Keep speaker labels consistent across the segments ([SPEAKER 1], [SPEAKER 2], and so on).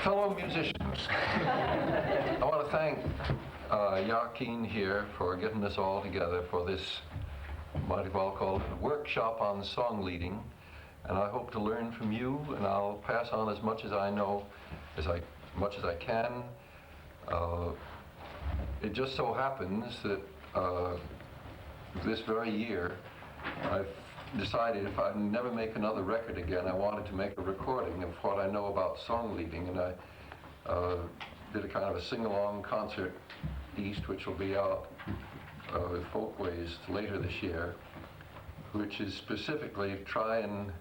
[SPEAKER 1] Fellow musicians, I want to thank Joaquin here for getting us all together for this, might as well call it, workshop on song leading. And I hope to learn from you, and I'll pass on as much as I know, much as I can. It just so happens that this very year, I've decided if I never make another record again, I wanted to make a recording of what I know about song leading, and I did a kind of a sing-along concert east, which will be out with Folkways later this year, which is specifically try and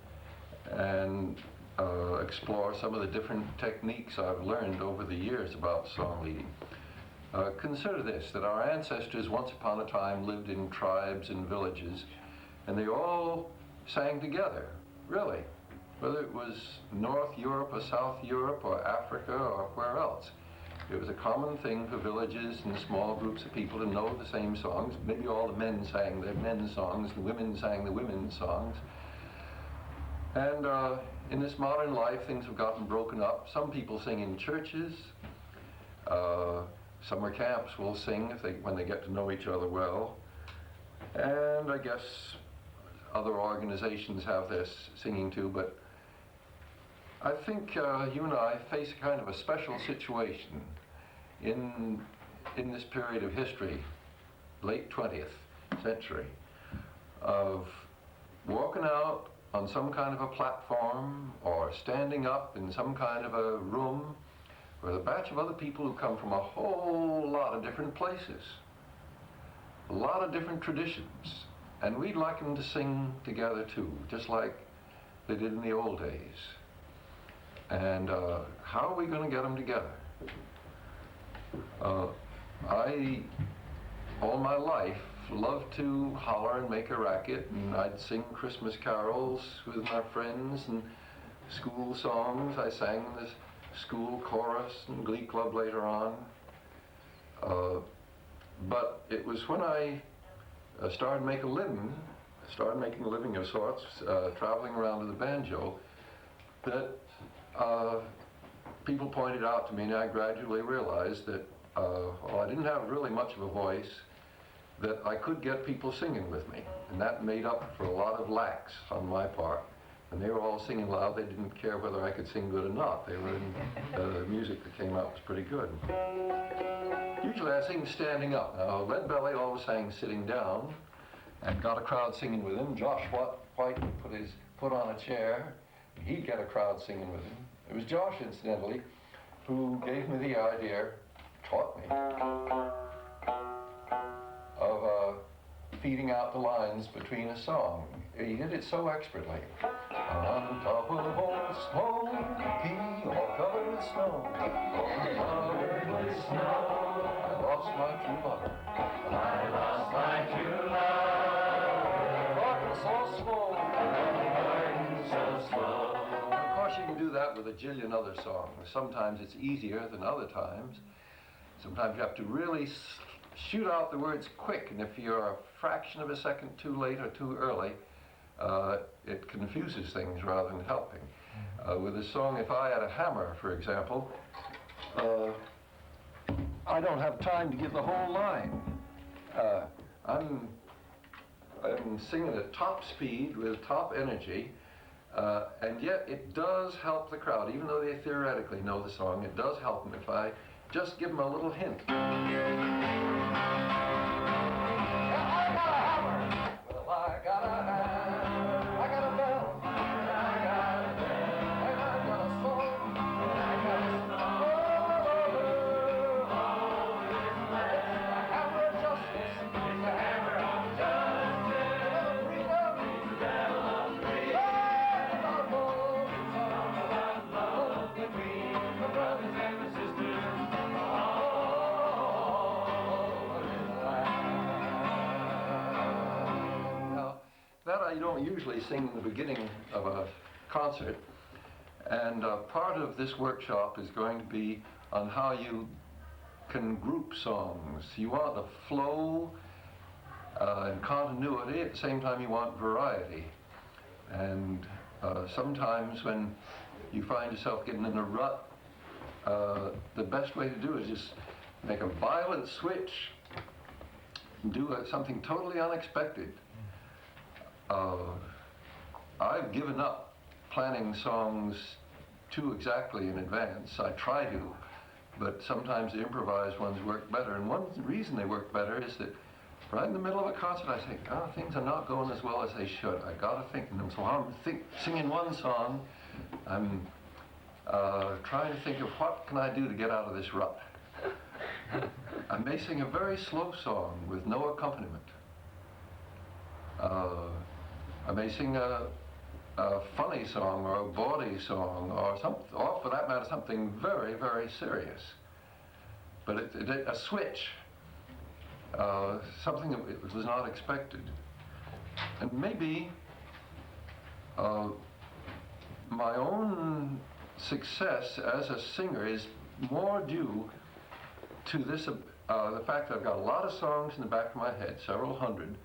[SPEAKER 1] explore some of the different techniques I've learned over the years about song leading. Consider this, that our ancestors once upon a time lived in tribes and villages, and they all sang together, really, whether it was North Europe or South Europe or Africa or where else. It was a common thing for villages and small groups of people to know the same songs. Maybe all the men sang their men's songs, the women sang the women's songs. And in this modern life, things have gotten broken up. Some people sing in churches. Summer camps will sing when they get to know each other well. And I guess other organizations have this singing too, but I think you and I face a kind of a special situation in this period of history, late 20th century, of walking out on some kind of a platform or standing up in some kind of a room with a batch of other people who come from a whole lot of different places, a lot of different traditions. And we'd like them to sing together too, just like they did in the old days. And how are we going to get them together? I, all my life, loved to holler and make a racket, and I'd sing Christmas carols with my friends and school songs. I sang in the school chorus and glee club later on. But it was when I started making a living of sorts, traveling around with the banjo, that people pointed out to me, and I gradually realized that while I didn't have really much of a voice, that I could get people singing with me, and that made up for a lot of lacks on my part. And they were all singing loud. They didn't care whether I could sing good or not. They were in, the music that came out was pretty good. Usually I sing standing up. Now, Lead Belly always sang sitting down and got a crowd singing with him. Josh White would put his foot on a chair. He'd get a crowd singing with him. It was Josh, incidentally, who gave me the idea, taught me, of feeding out the lines between a song. He did it so expertly. On top of the whole smoky, all covered with snow, all covered with snow, I lost my true lover. I lost my true love. Walking so slow, walking so slow. Of course, you can do that with a jillion other songs. Sometimes it's easier than other times. Sometimes you have to really shoot out the words quick, and if you're a fraction of a second too late or too early, it confuses things rather than helping. With a song, If I Had a Hammer, for example, I don't have time to give the whole line. I'm singing at top speed with top energy, and yet it does help the crowd. Even though they theoretically know the song, it does help them if I just give them a little hint. That I don't usually sing in the beginning of a concert, and part of this workshop is going to be on how you can group songs. You want a flow and continuity, at the same time you want variety. And sometimes when you find yourself getting in a rut, the best way to do it is just make a violent switch, do something totally unexpected. I've given up planning songs too exactly in advance. I try to, but sometimes the improvised ones work better. And one reason they work better is that right in the middle of a concert, I think, oh, things are not going as well as they should. I got to think of them. So while I'm singing one song, I'm trying to think of what can I do to get out of this rut. I may sing a very slow song with no accompaniment. I may sing a funny song or a bawdy song or for that matter, something very, very serious. But a switch, something that was not expected. And maybe my own success as a singer is more due to this, the fact that I've got a lot of songs in the back of my head, several hundred,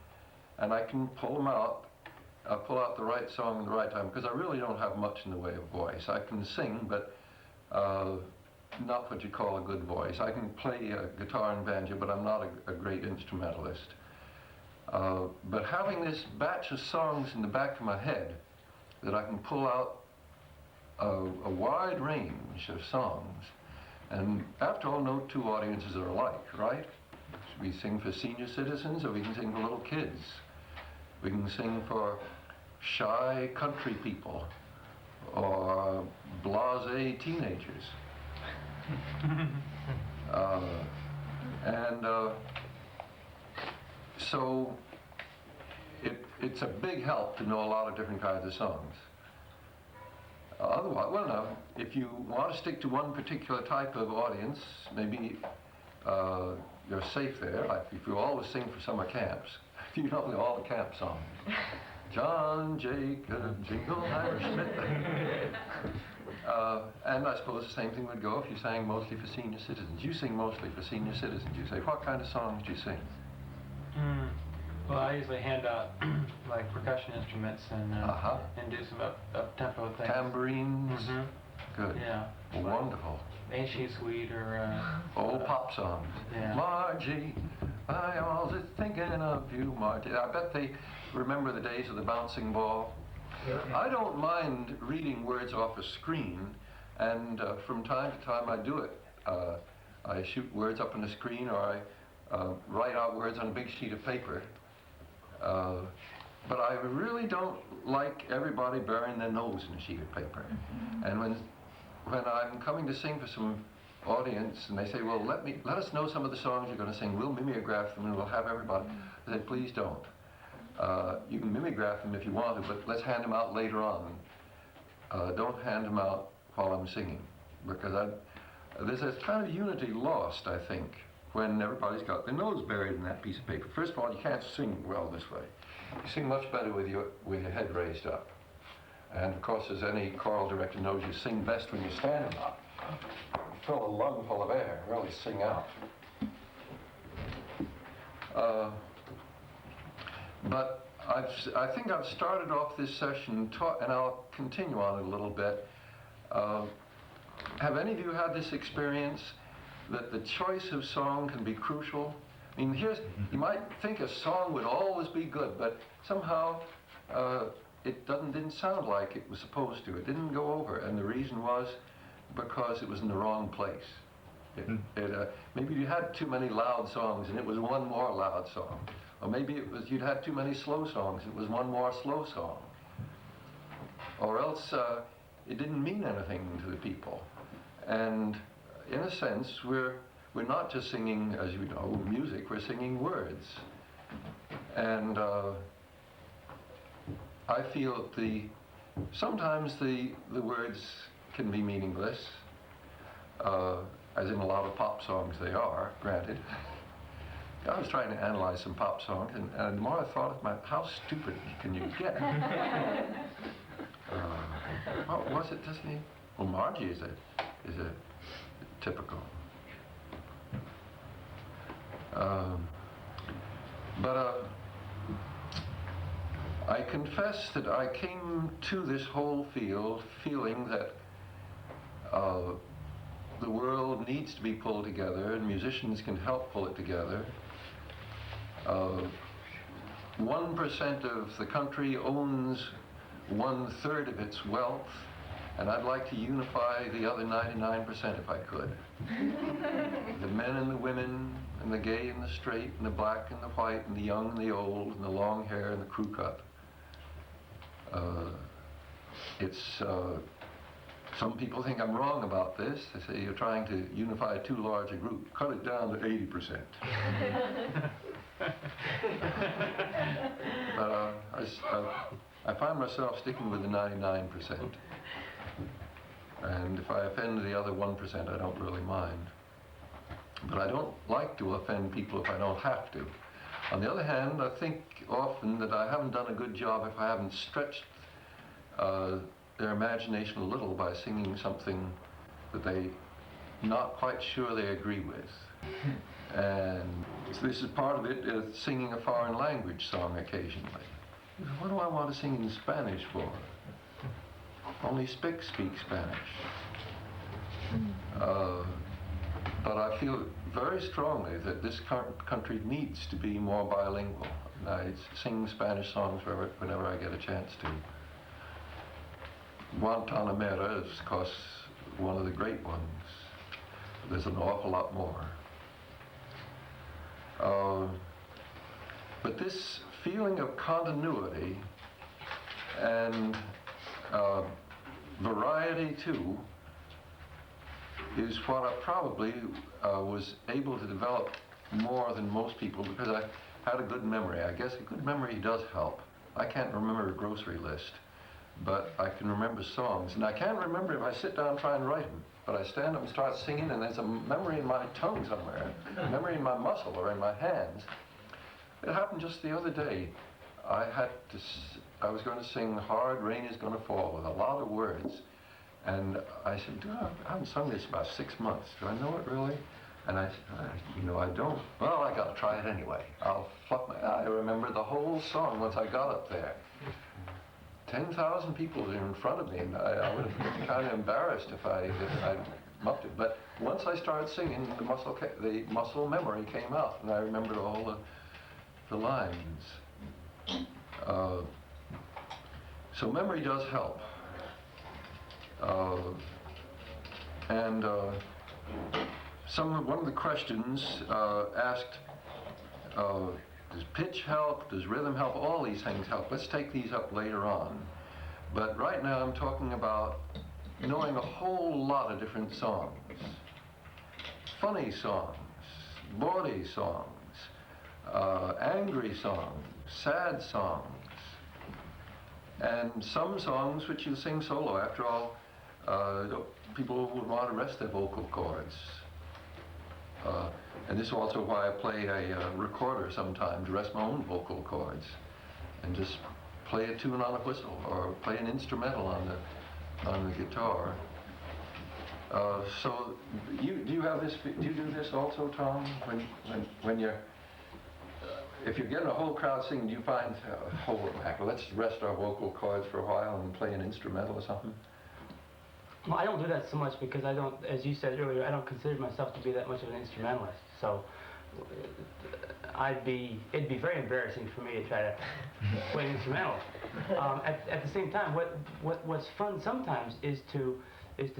[SPEAKER 1] and I can pull them out, pull out the right song at the right time, because I really don't have much in the way of voice. I can sing, but not what you call a good voice. I can play guitar and banjo, but I'm not a great instrumentalist. But having this batch of songs in the back of my head that I can pull out a wide range of songs, and after all, no two audiences are alike, right? We sing for senior citizens, or we can sing for little kids. We can sing for shy country people or blasé teenagers. So it's a big help to know a lot of different kinds of songs. Otherwise, well, now, if you want to stick to one particular type of audience, maybe you're safe there. Like if you always sing for summer camps, you know all the camp songs. John Jacob Jingleheimer Schmidt. And I suppose the same thing would go if you sang mostly for senior citizens. You sing mostly for senior citizens. You say, what kind of songs do you sing?
[SPEAKER 2] Well, I usually hand out like percussion instruments and do some up-tempo things.
[SPEAKER 1] Tambourines? Good.
[SPEAKER 2] Yeah.
[SPEAKER 1] Wonderful.
[SPEAKER 2] Ain't She Sweet or...
[SPEAKER 1] old pop songs.
[SPEAKER 2] Yeah.
[SPEAKER 1] Margie, I was thinking of you, Margie. I bet they remember the days of the bouncing ball.
[SPEAKER 3] Yeah.
[SPEAKER 1] I don't mind reading words off a screen, and from time to time I do it. I shoot words up on the screen, or I write out words on a big sheet of paper. But I really don't like everybody burying their nose in a sheet of paper. And when I'm coming to sing for some audience and they say, well, let us know some of the songs you're going to sing, we'll mimeograph them and we'll have everybody. I say, please don't. You can mimeograph them if you want to, but let's hand them out later on. Don't hand them out while I'm singing, because there's a kind of unity lost, I think, when everybody's got their nose buried in that piece of paper. First of all, you can't sing well this way. You sing much better with your head raised up. And of course, as any choral director knows, you sing best when you're standing up. Fill a lung full of air, really sing out. But I think I've started off this session, and I'll continue on it a little bit. Have any of you had this experience that the choice of song can be crucial? I mean, you might think a song would always be good, but somehow it didn't sound like it was supposed to. It didn't go over, and the reason was because it was in the wrong place. Maybe you had too many loud songs, and it was one more loud song. Or maybe it was you'd had too many slow songs, it was one more slow song. Or else it didn't mean anything to the people. And in a sense, we're not just singing, as you know, music, we're singing words. And I feel sometimes the words can be meaningless, as in a lot of pop songs they are, granted. I was trying to analyze some pop songs, and the more I thought of how stupid can you get? What was it, Disney? Well, Margie is a typical. But I confess that I came to this whole field feeling that the world needs to be pulled together, and musicians can help pull it together. 1% of the country owns 1/3 of its wealth, and I'd like to unify the other 99% if I could. The men and the women, and the gay and the straight, and the black and the white, and the young and the old, and the long hair and the crew cut. Some people think I'm wrong about this. They say you're trying to unify too large a group. Cut it down to 80%. But I find myself sticking with the 99%. And if I offend the other 1%, I don't really mind. But I don't like to offend people if I don't have to. On the other hand, I think often that I haven't done a good job if I haven't stretched their imagination a little by singing something that they're not quite sure they agree with. And this is part of it, singing a foreign language song occasionally. What do I want to sing in Spanish for? Only speak Spanish. But I feel very strongly that this country needs to be more bilingual. And I sing Spanish songs whenever I get a chance to. Guantanamera is, of course, one of the great ones. There's an awful lot more. But this feeling of continuity and variety, too, is what I probably was able to develop more than most people because I had a good memory. I guess a good memory does help. I can't remember a grocery list, but I can remember songs. And I can't remember if I sit down and try and write them. But I stand up and start singing, and there's a memory in my tongue somewhere, a memory in my muscle or in my hands. It happened just the other day. I was going to sing Hard Rain Is Gonna Fall with a lot of words. And I said, I haven't sung this about 6 months. Do I know it really? And I said, I don't. Well, I got to try it anyway. I remember the whole song once I got up there. 10,000 people were in front of me, and I would have been kind of embarrassed if I'd muffed it. But once I started singing, the muscle memory came out, and I remembered all the lines. So memory does help. One of the questions asked, does pitch help? Does rhythm help? All these things help. Let's take these up later on. But right now I'm talking about knowing a whole lot of different songs. Funny songs, bawdy songs, angry songs, sad songs, and some songs which you sing solo. After all, people would want to rest their vocal cords. And this is also why I play a recorder sometimes to rest my own vocal cords, and just play a tune on a whistle or play an instrumental on the guitar. So do you have this? Do you do this also, Tom? When you're if you're getting a whole crowd singing, do you find, let's rest our vocal cords for a while and play an instrumental or something?
[SPEAKER 3] Well, I don't do that so much because I don't, as you said earlier, I don't consider myself to be that much of an instrumentalist. So it'd be very embarrassing for me to try to play an instrumental. At the same time, what's fun sometimes is to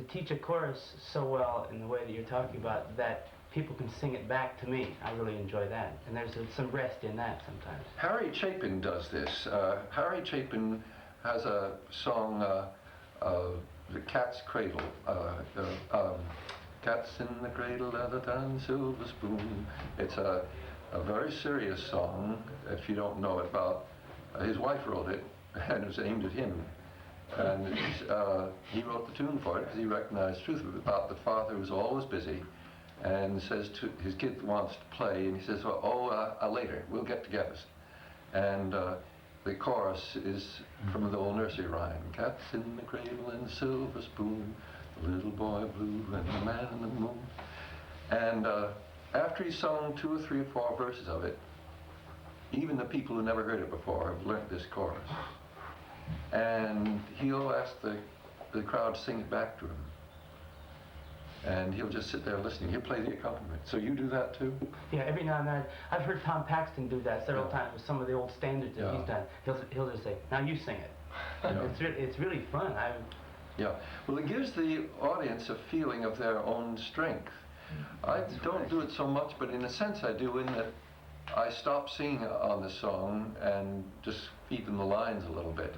[SPEAKER 3] teach a chorus so well in the way that you're talking about that people can sing it back to me. I really enjoy that, and there's some rest in that sometimes.
[SPEAKER 1] Harry Chapin does this. Harry Chapin has a song, The Cat's Cradle. Cat's in the cradle, leather and silver spoon. It's a very serious song, if you don't know it, about his wife wrote it, and it was aimed at him. And he wrote the tune for it because he recognized the truth of it, about the father who was always busy and says to his kid wants to play, and he says, later, we'll get together. And the chorus is from the old nursery rhyme. Cat's in the cradle and the silver spoon, the little boy blue and the man in the moon. And after he's sung 2 or 3 or 4 verses of it, even the people who never heard it before have learnt this chorus. And he'll ask the crowd to sing it back to him. and he'll just sit there listening. He'll play the accompaniment. So you do that too?
[SPEAKER 3] Yeah, every now and then. I've heard Tom Paxton do that several times with some of the old standards that he's done. He'll just say, "Now you sing it." It's really fun.
[SPEAKER 1] Yeah. Well, it gives the audience a feeling of their own strength. I don't do it so much, but in a sense I do, in that I stop singing on the song and just feed them the lines a little bit.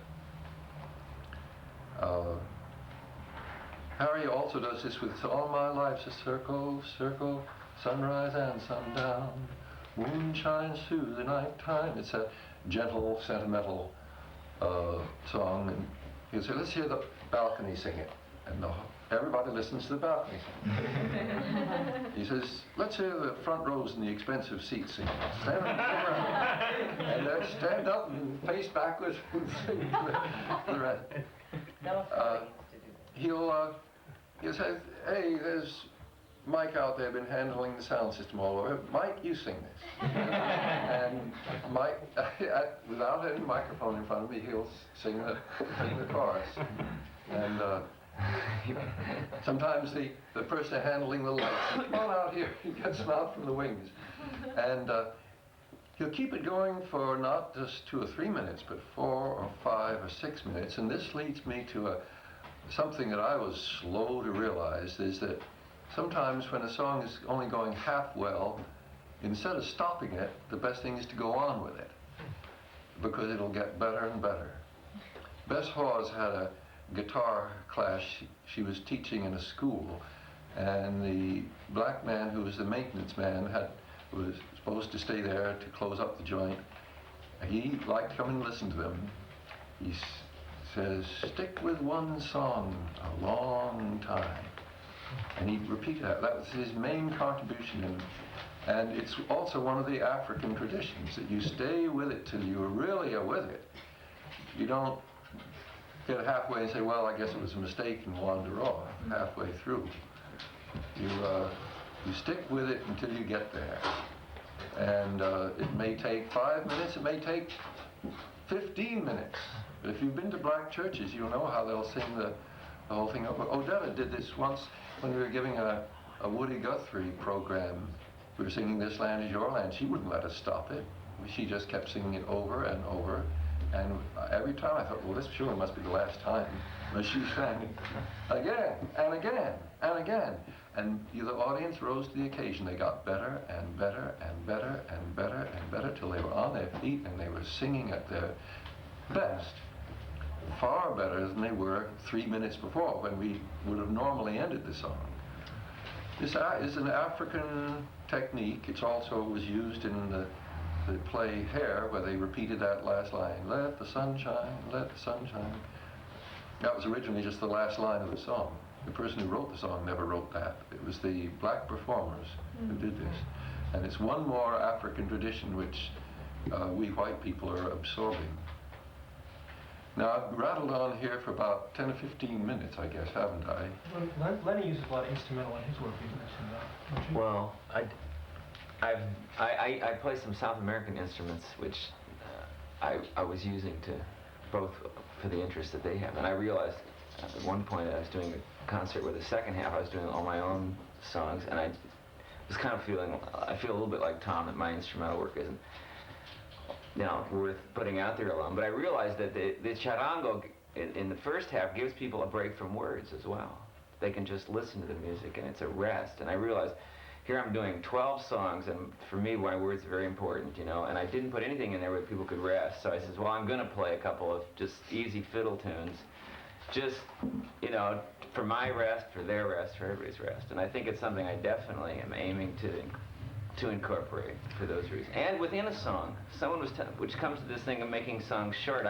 [SPEAKER 1] Harry also does this with "All My Life's a Circle, Circle, Sunrise and Sundown, Moon shines through the night time." It's a gentle, sentimental song, and he'll say, "Let's hear the balcony sing it," and everybody listens to the balcony sing it. He says, "Let's hear the front rows in the expensive seats sing it." Stand up, and then stand up and face backwards and sing the rest. He'll say, "Hey, there's Mike out there been handling the sound system all over. Mike, you sing this." And Mike, without any microphone in front of me, he'll sing the chorus. And sometimes the person handling the lights, "Come on out here," he gets them out from the wings. And he'll keep it going for not just 2 or 3 minutes, but 4 or 5 or 6 minutes. And this leads me to something that I was slow to realize, is that sometimes when a song is only going half well, instead of stopping it, the best thing is to go on with it, because it'll get better and better. Bess Hawes had a guitar class she was teaching in a school, and the black man who was the maintenance man was supposed to stay there to close up the joint. He liked to come and listen to them. He says, "Stick with one song a long time." And he'd repeat that. That was his main contribution. And it's also one of the African traditions, that you stay with it till you really are with it. You don't get halfway and say, "Well, I guess it was a mistake," and wander off halfway through. You stick with it until you get there. And it may take 5 minutes, it may take 15 minutes. But if you've been to black churches, you'll know how they'll sing the whole thing over. Odetta did this once when we were giving a Woody Guthrie program. We were singing "This Land Is Your Land." She wouldn't let us stop it. She just kept singing it over and over. And every time I thought, well, this surely must be the last time. But she sang it again and again and again. And the audience rose to the occasion. They got better and better and better and better and better till they were on their feet and they were singing at their best. Far better than they were 3 minutes before, when we would have normally ended the song. This is an African technique. It also was used in the play Hair, where they repeated that last line, "Let the sun shine, let the sun shine." That was originally just the last line of the song. The person who wrote the song never wrote that. It was the black performers who did this. And it's one more African tradition which we white people are absorbing. Now, I've rattled on here for about 10 or 15 minutes, I guess, haven't I?
[SPEAKER 4] Well, Lenny uses a lot of instrumental in his work, you've mentioned that, don't you?
[SPEAKER 5] Well, I play some South American instruments, which I was using to both for the interest that they have. And I realized at one point I was doing a concert where the second half I was doing all my own songs, and I was kind of I feel a little bit like Tom, that my instrumental work isn't worth putting out there alone. But I realized that the charango in the first half gives people a break from words as well. They can just listen to the music, and it's a rest. And I realized, here I'm doing 12 songs, and for me, my words are very important, and I didn't put anything in there where people could rest. So I said, well, I'm going to play a couple of just easy fiddle tunes, just, for my rest, for their rest, for everybody's rest. And I think it's something I definitely am aiming to incorporate for those reasons. And within a song, which comes to this thing of making songs short.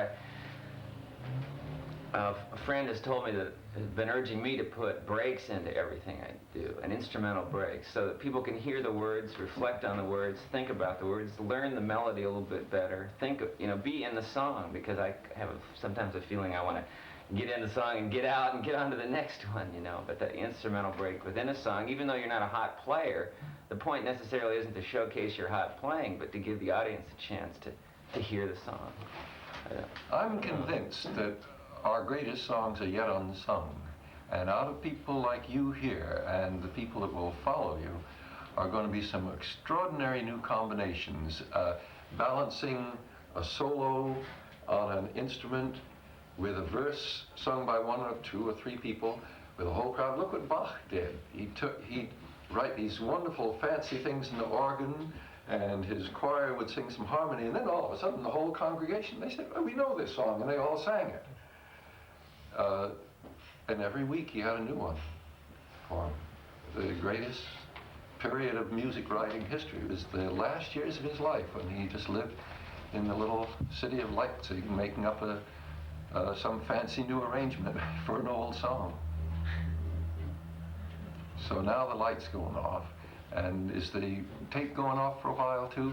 [SPEAKER 5] A friend has told me that, has been urging me to put breaks into everything I do, an instrumental break, so that people can hear the words, reflect on the words, think about the words, learn the melody a little bit better, be in the song, because I have sometimes a feeling I want to get in the song and get out and get on to the next one, but that instrumental break within a song, even though you're not a hot player, the point necessarily isn't to showcase your hot playing, but to give the audience a chance to hear the song.
[SPEAKER 1] I'm convinced that our greatest songs are yet unsung. And out of people like you here and the people that will follow you are going to be some extraordinary new combinations, balancing a solo on an instrument with a verse sung by one or two or three people with a whole crowd. Look what Bach did. He'd write these wonderful fancy things in the organ, and his choir would sing some harmony, and then all of a sudden the whole congregation, they said, oh, we know this song, and they all sang it. And every week he had a new one for him. The greatest period of music writing history was the last years of his life, when he just lived in the little city of Leipzig, making up some fancy new arrangement for an old song. So now the light's going off, and is the tape going off for a while too?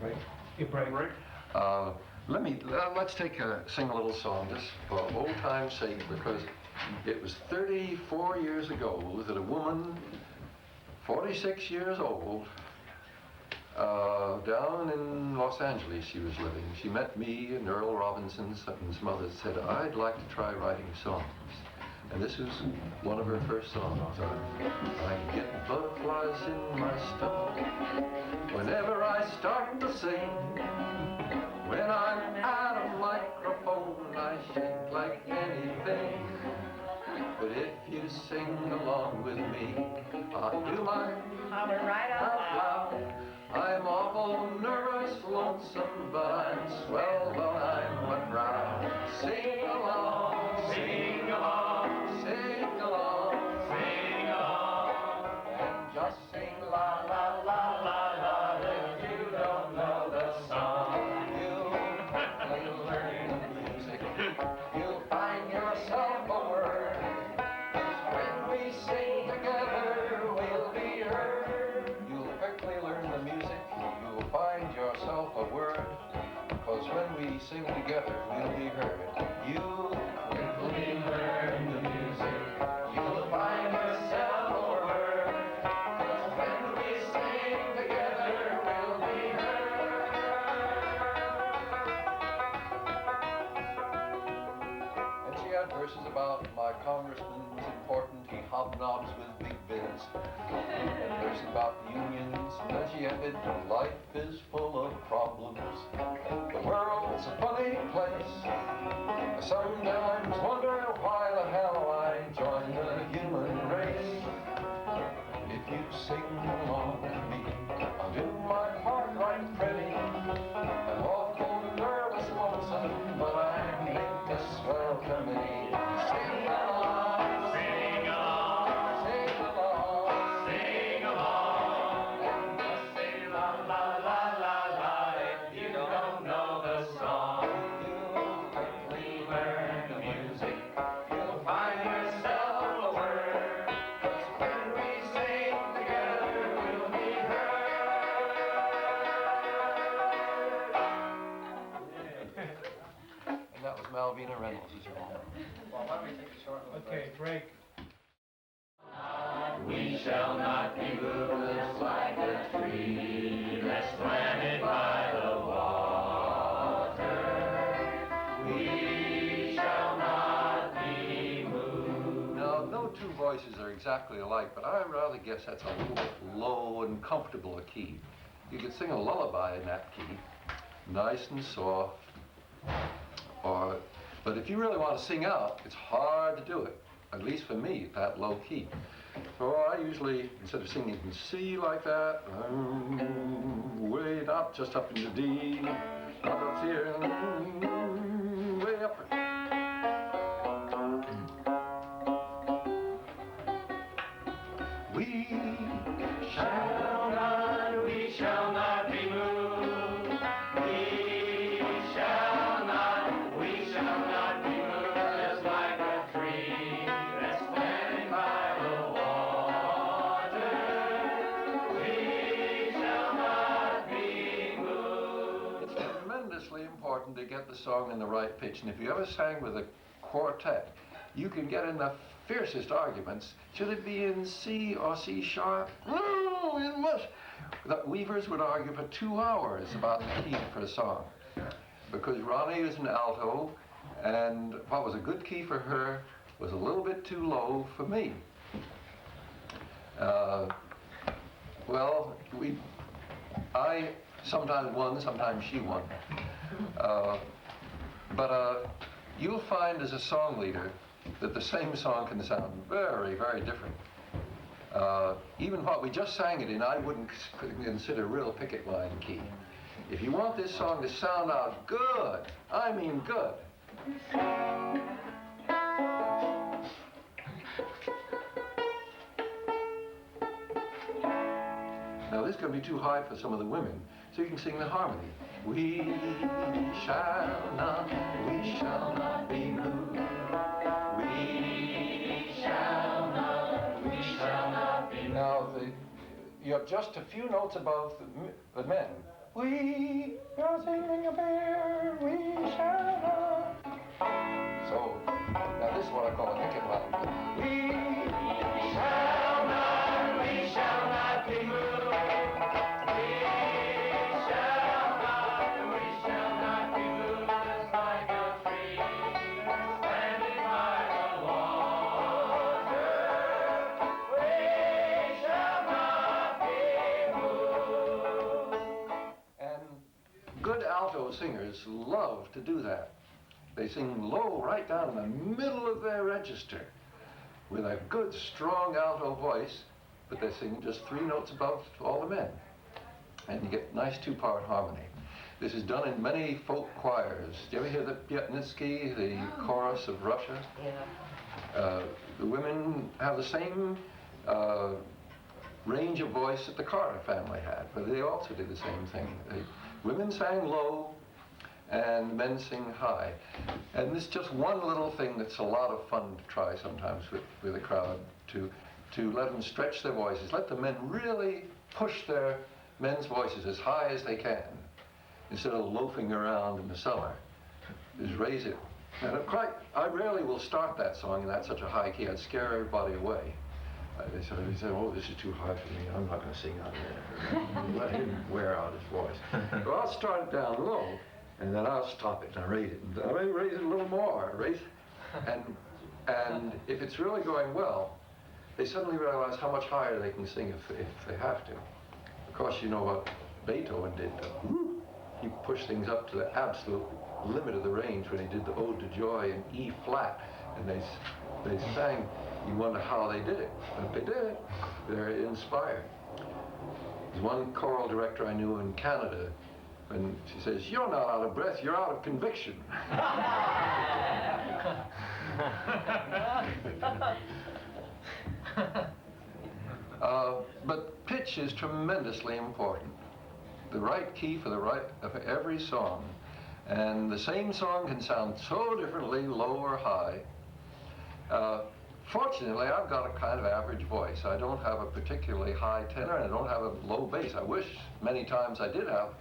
[SPEAKER 4] Break.
[SPEAKER 1] Let's sing a little song just for old time's sake, because it was 34 years ago that a woman, 46 years old, down in Los Angeles she was living. She met me and Earl Robinson and some others, said, I'd like to try writing songs. And this was one of her first songs. I get butterflies in my stomach whenever I start to sing. When I'm at a microphone, I shake like anything. But if you sing along with me, I'll do my
[SPEAKER 6] right out loud.
[SPEAKER 1] I'm awful nervous, lonesome, but I'm swell when I'm around. Sing along, sing along, sing along, sing along, and just sing la la la la la. If you don't know the song, you'll quickly learn the music. You'll find yourself a word. 'Cause when we sing together, we'll be heard. You'll quickly learn the music. You'll find yourself a word. 'Cause when we sing together, we'll be heard. You'll quickly learn the music. You'll find yourself a word. 'Cause when we sing together, we'll be heard. And she had verses about my congressman's important, he hobnobs with big biz. And verses about the unions, and then she ended, life is full of problems. The world's a funny place. I sometimes wonder why the hell I joined the human race. If you sing along with me, I'll do my part right pretty. I'm awful nervous, lonesome, but I make a swell committee. Sing along, sing along, sing along, sing along, and just say la la la la la. If you don't know the song, you'll quickly learn the music. You'll find yourself a word. 'Cause when we sing together, we'll be heard. And that was Malvina Reynolds.
[SPEAKER 4] Well, why don't we take a short little break? Okay, break.
[SPEAKER 1] We shall not be moved like a tree that's planted by the water. We shall not be moved. Now, no two voices are exactly alike, but I rather guess that's a little bit low and comfortable a key. You could sing a lullaby in that key, nice and soft. But if you really want to sing out, it's hard to do it, at least for me, at that low key. So I usually, instead of singing in C like that, way up, just up into D, not up here, way up. We shall not be moved. We shall not be moved, just like a tree that's planted by the water. We shall not be moved. It's tremendously important to get the song in the right pitch, and if you ever sang with a quartet, you can get in the fiercest arguments. Should it be in C or C sharp? No, it must. The Weavers would argue for 2 hours about the key for a song, because Ronnie is an alto, and what was a good key for her was a little bit bit too low for me. Well, I sometimes won, sometimes she won. But you'll find as a song leader that the same song can sound very, very different. Even what we just sang it in, I wouldn't consider real picket line key. If you want this song to sound out good, I mean good. Now this is going to be too high for some of the women, so you can sing the harmony. We shall not be moved. We shall not be moved. Now you're just a few notes above the men. We are singing a bear, we shall not. So now this is what I call a picket line. We shall not be moved. Singers love to do that. They sing low right down in the middle of their register with a good strong alto voice, but they sing just 3 notes above all the men. And you get nice 2-part harmony. This is done in many folk choirs. Do you ever hear the Piatnitsky, the chorus of Russia? Yeah. The women have the same range of voice that the Carter family had, but they also did the same thing. Women sang low, and men sing high. And this is just one little thing that's a lot of fun to try sometimes with a crowd, to let them stretch their voices. Let the men really push their men's voices as high as they can, instead of loafing around in the cellar. Just raise it. And I rarely will start that song in such a high key. I'd scare everybody away. They said, oh, this is too high for me. I'm not going to sing out there. Let him wear out his voice. So I'll start it down low, and then I'll stop it and raise it. And I may raise it a little more. And if it's really going well, they suddenly realize how much higher they can sing if they have to. Of course, you know what Beethoven did. He pushed things up to the absolute limit of the range when he did the Ode to Joy in E flat, and they sang. You wonder how they did it, but they did it. They're inspired. There's one choral director I knew in Canada, and she says, "You're not out of breath, you're out of conviction." But pitch is tremendously important. The right key for every song. And the same song can sound so differently, low or high. Fortunately, I've got a kind of average voice. I don't have a particularly high tenor, and I don't have a low bass. I wish many times I did have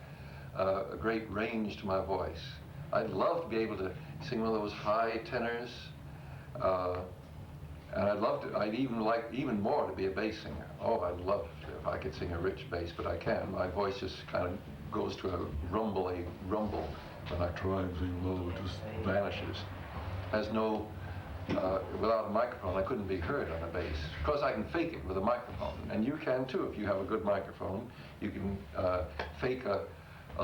[SPEAKER 1] a great range to my voice. I'd love to be able to sing one of those high tenors, and I'd even like even more to be a bass singer. Oh, I'd love if I could sing a rich bass, but I can't. My voice just kind of goes to a rumbly rumble. When I try and sing low, it just vanishes. Has no, without a microphone, I couldn't be heard on a bass. Of course, I can fake it with a microphone, and you can too if you have a good microphone. You can fake a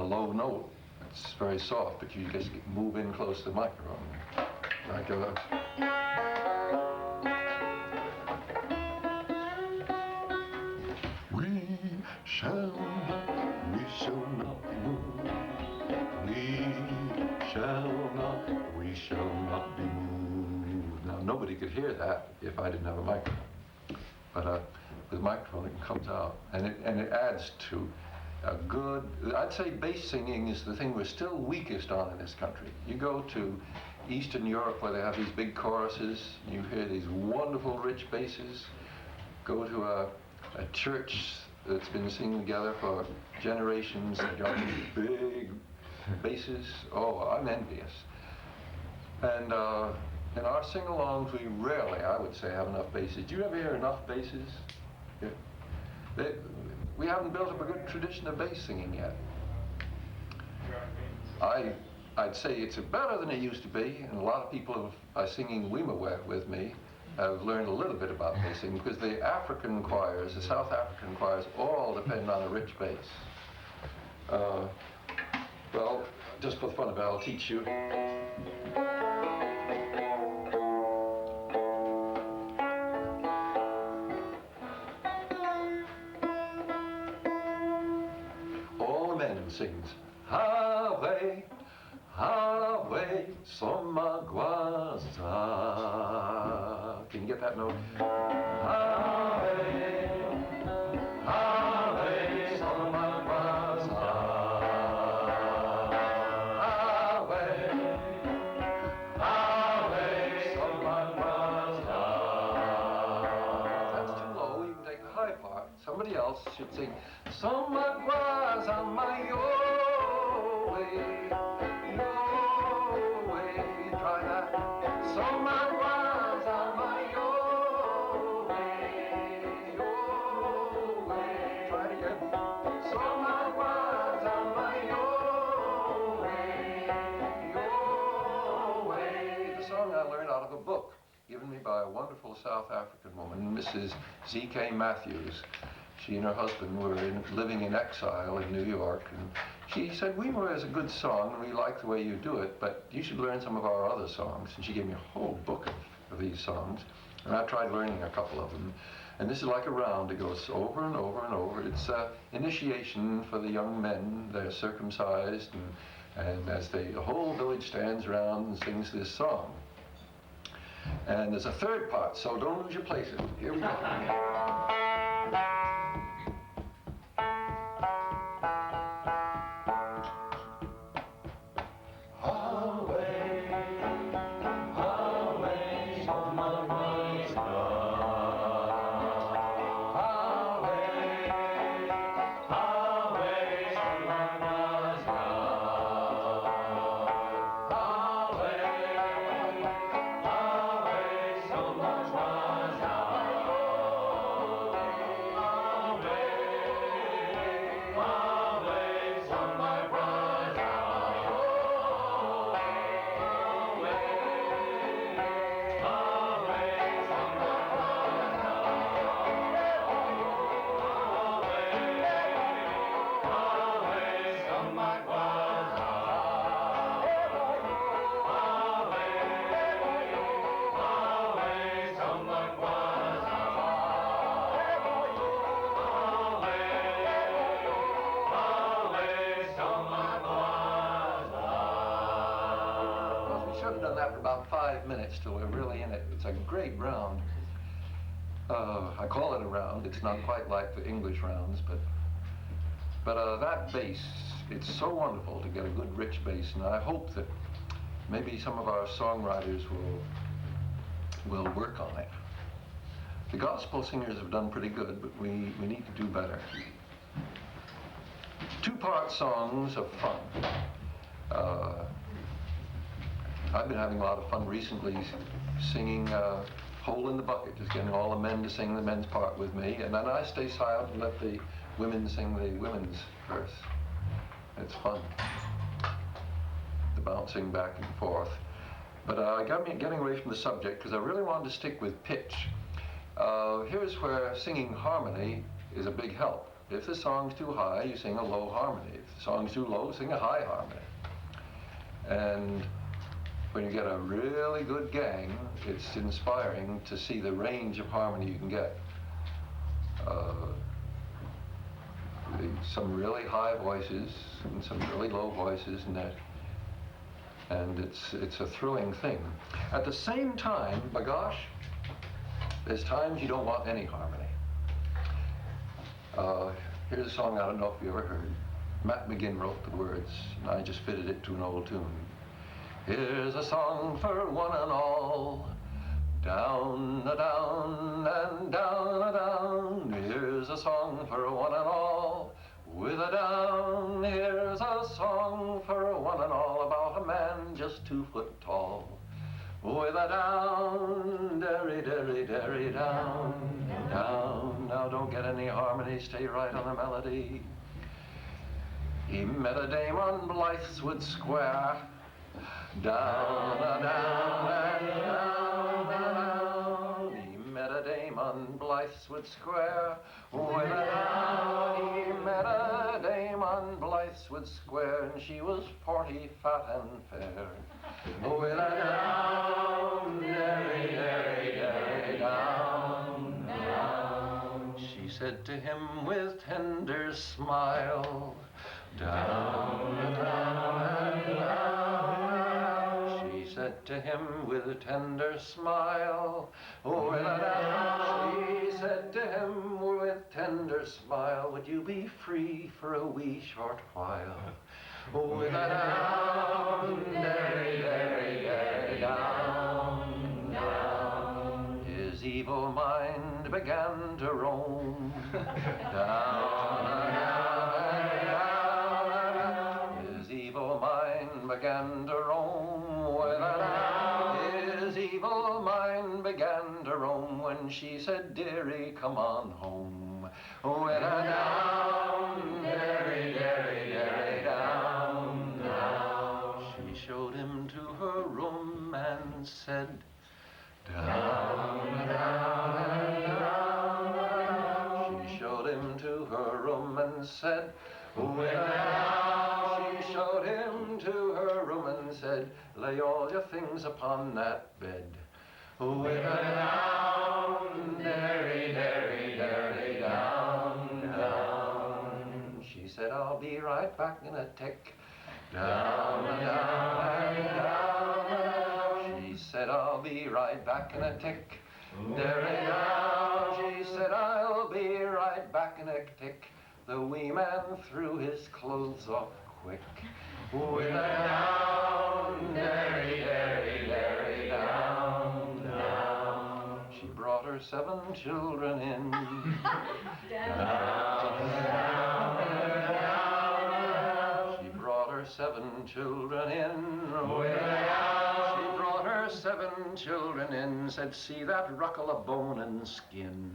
[SPEAKER 1] low note. It's very soft, but you just move in close to the microphone. Like we shall not be moved. We shall not be moved. Now, nobody could hear that if I didn't have a microphone. But with a microphone, it comes out. And it adds to a good, I'd say bass singing is the thing we're still weakest on in this country. You go to Eastern Europe where they have these big choruses, you hear these wonderful rich basses. Go to a church that's been singing together for generations, and got these big basses. Oh, I'm envious. And in our sing-alongs, we rarely, I would say, have enough basses. Do you ever hear enough basses? Yeah. We haven't built up a good tradition of bass singing yet. I'd say it's better than it used to be, and a lot of people are singing Weimawet with me, I've learned a little bit about bassing because the African choirs, the South African choirs, all depend on a rich bass. Well, just for the fun of it, I'll teach you. All the men sings, Ave, Ave, Somagwaza. Can you get that note? Ave, Ave, Somagwaza. Ave, Ave, Somagwaza. That's too low. You can take the high part. Somebody else should sing, Somagwaza, my yo way. Try that. So my was on my your way. Try it again. So my was on my your way. The song I learned out of a book given me by a wonderful South African woman, Mrs. Z.K. Matthews. She and her husband were living in exile in New York, and she said, Weimar is a good song, and we like the way you do it, but you should learn some of our other songs. And she gave me a whole book of these songs, and I tried learning a couple of them. And this is like a round. It goes over and over and over. It's initiation for the young men. They're circumcised, and as the whole village stands around and sings this song. And there's a third part, so don't lose your places. Here we go. About 5 minutes till we're really in it. It's a great round. I call it a round. It's not quite like the English rounds, but that bass, it's so wonderful to get a good rich bass, and I hope that maybe some of our songwriters will work on it. The gospel singers have done pretty good, but we need to do better. Two-part songs are fun. I've been having a lot of fun recently singing Hole in the Bucket, just getting all the men to sing the men's part with me, and then I stay silent and let the women sing the women's verse. It's fun, the bouncing back and forth. But I got me getting away from the subject because I really wanted to stick with pitch. Here's where singing harmony is a big help. If the song's too high, you sing a low harmony. If the song's too low, sing a high harmony. And when you get a really good gang, it's inspiring to see the range of harmony you can get. Some really high voices and some really low voices, and it's a thrilling thing. At the same time, by gosh, there's times you don't want any harmony. Here's a song I don't know if you ever heard. Matt McGinn wrote the words, and I just fitted it to an old tune. Here's a song for one and all, down, a-down, and down, a-down. Here's a song for one and all, with a down. Here's a song for one and all, about a man just 2 foot tall. With a down, derry, derry, derry, down, down. Now don't get any harmony, stay right on the melody. He met a dame on Blytheswood Square, down, a down, and down, a down. on Blytheswood Square. With a down, he met a dame on Blytheswood Square, and she was 40, fat and fair. With a down, derry, derry, derry, down, down. She said to him with tender smile, down, down, down. She said to him with a tender smile, with a down. She said to him with tender smile, would you be free for a wee short while? With a down, derry, derry, derry, down, down. His evil mind began to roam, down, down, down. His evil mind began to roam, with a down. His evil mind began to roam when she said, dearie, come on home. With a down, derry, derry, derry, down, down. She showed him to her room and said, down, down, down. She showed him to her room and said, with a down. She showed him to her room and said, lay all your things upon that bed. With a down, derry, derry, derry, down, down. She said, I'll be right back in a tick. Down, down, down. She said, I'll be right back in a tick. Derry, down. She said, I'll be right back in a tick. The wee man threw his clothes off quick. With a down, derry, derry, derry, down, down. She brought her 7 children in. Down, down, down. She brought her 7 children in. With a down. She brought her 7 children in. Said, see that ruckle of bone and skin.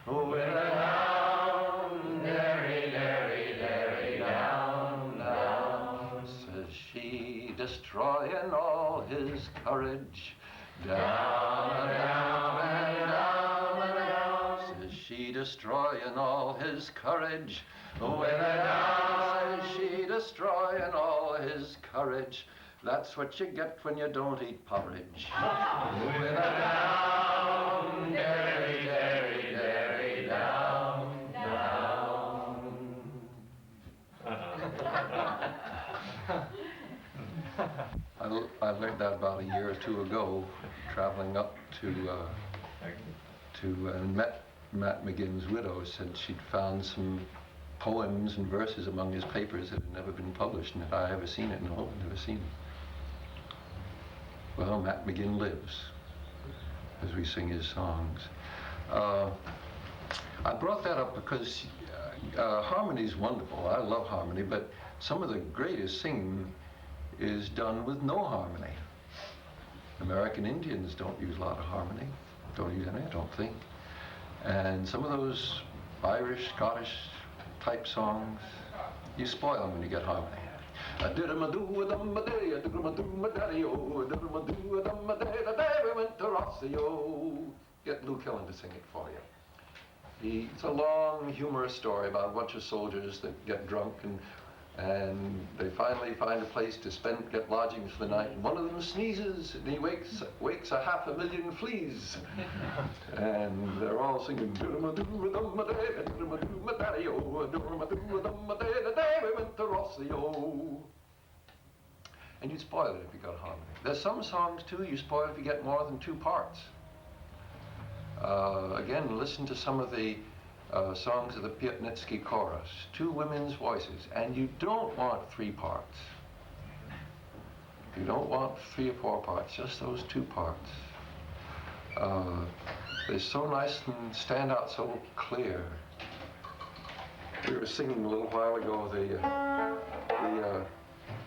[SPEAKER 1] With a down, derry, derry, derry, down, down. Says she, destroying all his courage. Down, down, and down, and down. Says she, destroying all his courage. With a down. Says she, destroying all his courage. That's what you get when you don't eat porridge. With a down, derry, derry, derry, down, down. I learned that about a year or two ago, traveling up to and met Matt McGinn's widow. Said she'd found some poems and verses among his papers that had never been published, and had I ever seen it? No, I'd never seen it. Well, Matt McGinn lives as we sing his songs. I brought that up because harmony is wonderful. I love harmony, but some of the greatest singing is done with no harmony. American Indians don't use a lot of harmony. Don't use any, I don't think. And some of those Irish, Scottish type songs, you spoil them when you get harmony. We went to Rossio. Get Lou Killen to sing it for you. It's a long, humorous story about a bunch of soldiers that get drunk and they finally find a place to get lodgings for the night. And one of them sneezes and he wakes 500,000 fleas. And they're all singing, the day we went to Rossio. And you'd spoil it if you got harmony. There's some songs too you spoil if you get more than 2 parts. Again, listen to some of the songs of the Piatnitsky chorus, 2 women's voices, and you don't want 3 parts. You don't want 3 or 4 parts, just those 2 parts. They're so nice and stand out so clear. We were singing a little while ago the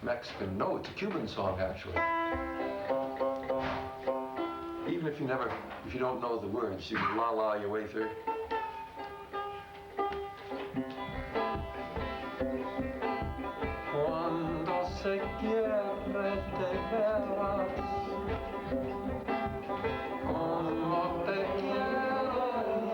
[SPEAKER 1] Mexican, no, it's a Cuban song actually. Even if you don't know the words, you can la-la your way through. Cuando se quiere de veras, como te quiero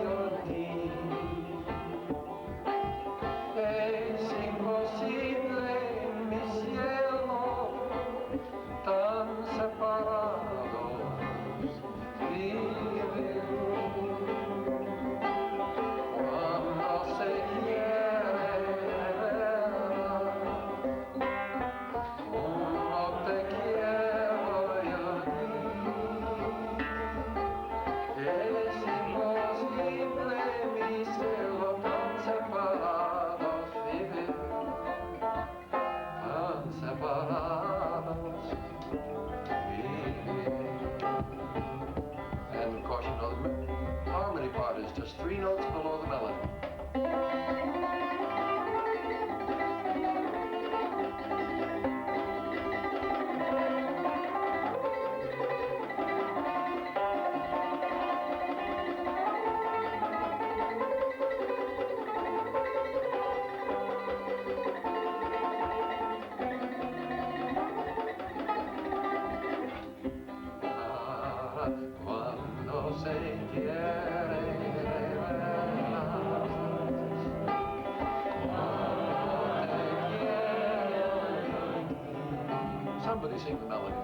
[SPEAKER 1] part is just 3 notes below the melody. Cuando se quiere somebody sing the melody.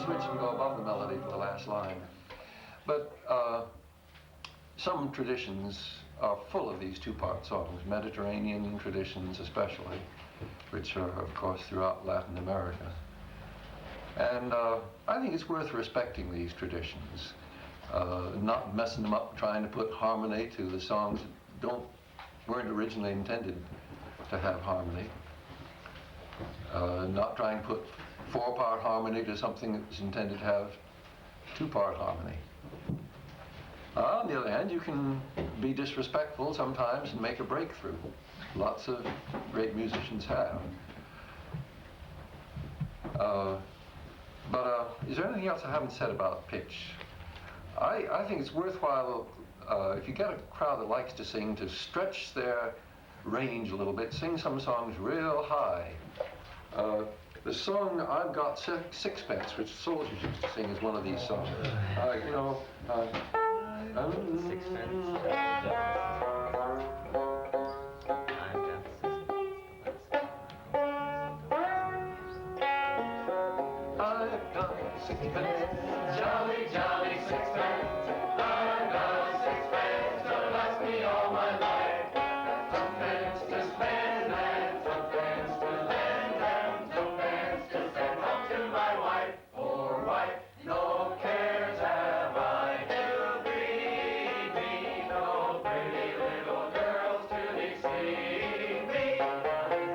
[SPEAKER 1] Switch and go above the melody for the last line. But some traditions are full of these 2-part songs, Mediterranean traditions especially, which are, of course, throughout Latin America. And I think it's worth respecting these traditions, not messing them up, trying to put harmony to the songs that weren't originally intended to have harmony. Not trying to put 4-part harmony to something that's intended to have 2-part harmony. On the other hand, you can be disrespectful sometimes and make a breakthrough. Lots of great musicians have. Is there anything else I haven't said about pitch? I think it's worthwhile, if you get a crowd that likes to sing, to stretch their range a little bit, sing some songs real high. The song I've Got Sixpence, which soldiers used to sing, is one of these songs. I've got sixpence, jolly, jolly sixpence. I've got sixpence to last me all my life. Twopence to spend and twopence to lend and twopence to send home to my wife. Poor wife, no cares have I to grieve me, no pretty little girls to deceive me.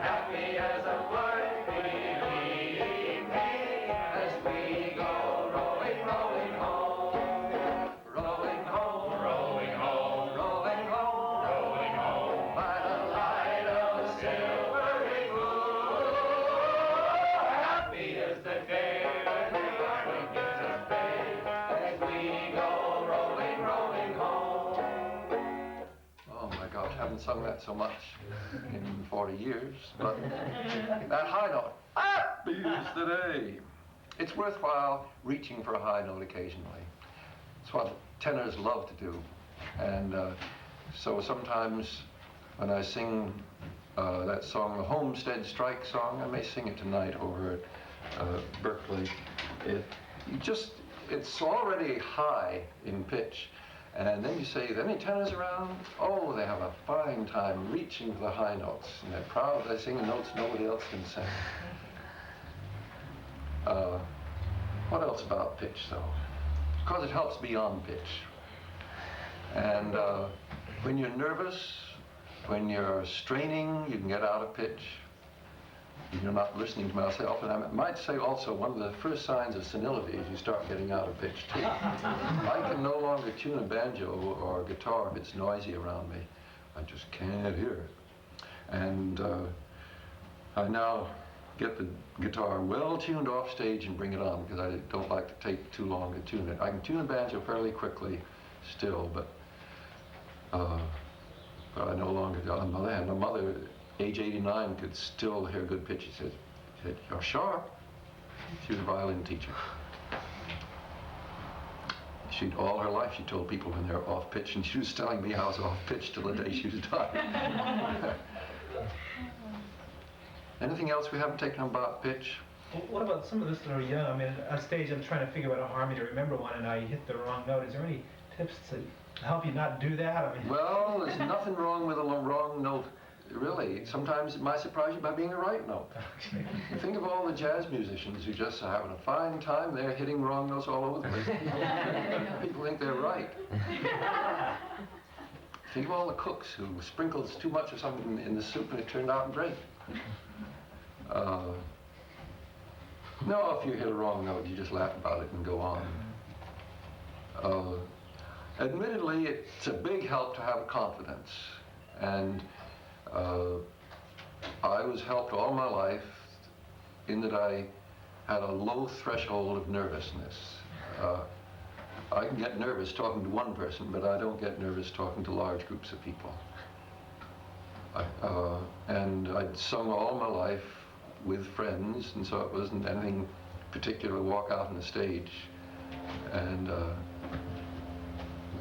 [SPEAKER 1] Happy as a bird, believe me, as we go rolling, rolling home. Rolling home, rolling home, rolling home, rolling home, by the light of the silvery moon. Happy is the day when the Lord gives us pay, as we go rolling, rolling home. Oh my gosh, I haven't sung that so much in 40 years, but that high note, happy is the day. It's worthwhile reaching for a high note occasionally. It's what tenors love to do. And so sometimes when I sing that song, the Homestead Strike song, I may sing it tonight over at Berkeley. It's already high in pitch. And then you say, any tenors around? Oh, they have a fine time reaching for the high notes. And they're proud they sing notes nobody else can sing. What else about pitch, though? Because it helps beyond pitch. And when you're nervous, when you're straining, you can get out of pitch. You're not listening to myself. And I might say also, one of the first signs of senility is you start getting out of pitch, too. I can no longer tune a banjo or a guitar if it's noisy around me. I just can't hear it. And I now get the guitar well tuned off stage and bring it on, because I don't like to take too long to tune it. I can tune a banjo fairly quickly still, but I no longer do. On the other hand, my mother, age 89, could still hear good pitch. She said, you're sharp. She was a violin teacher. All her life she told people when they're off pitch, and she was telling me I was off pitch till the day she was dying. Anything else we haven't taken about pitch?
[SPEAKER 4] Well, what about some of us that are young? I mean, on stage I'm trying to figure out a harmony to remember one and I hit the wrong note. Is there any tips to help you not do that? I mean,
[SPEAKER 1] Well, there's nothing wrong with a wrong note, really. Sometimes it might surprise you by being a right note. Think of all the jazz musicians who just are having a fine time. They're hitting wrong notes all over the place. People think they're right. Think of all the cooks who sprinkled too much of something in the soup and it turned out great. No, if you hit a wrong note, you just laugh about it and go on. Admittedly, it's a big help to have confidence. And I was helped all my life in that I had a low threshold of nervousness. I can get nervous talking to one person, but I don't get nervous talking to large groups of people. And I'd sung all my life with friends, and so it wasn't anything particular to walk out on the stage. And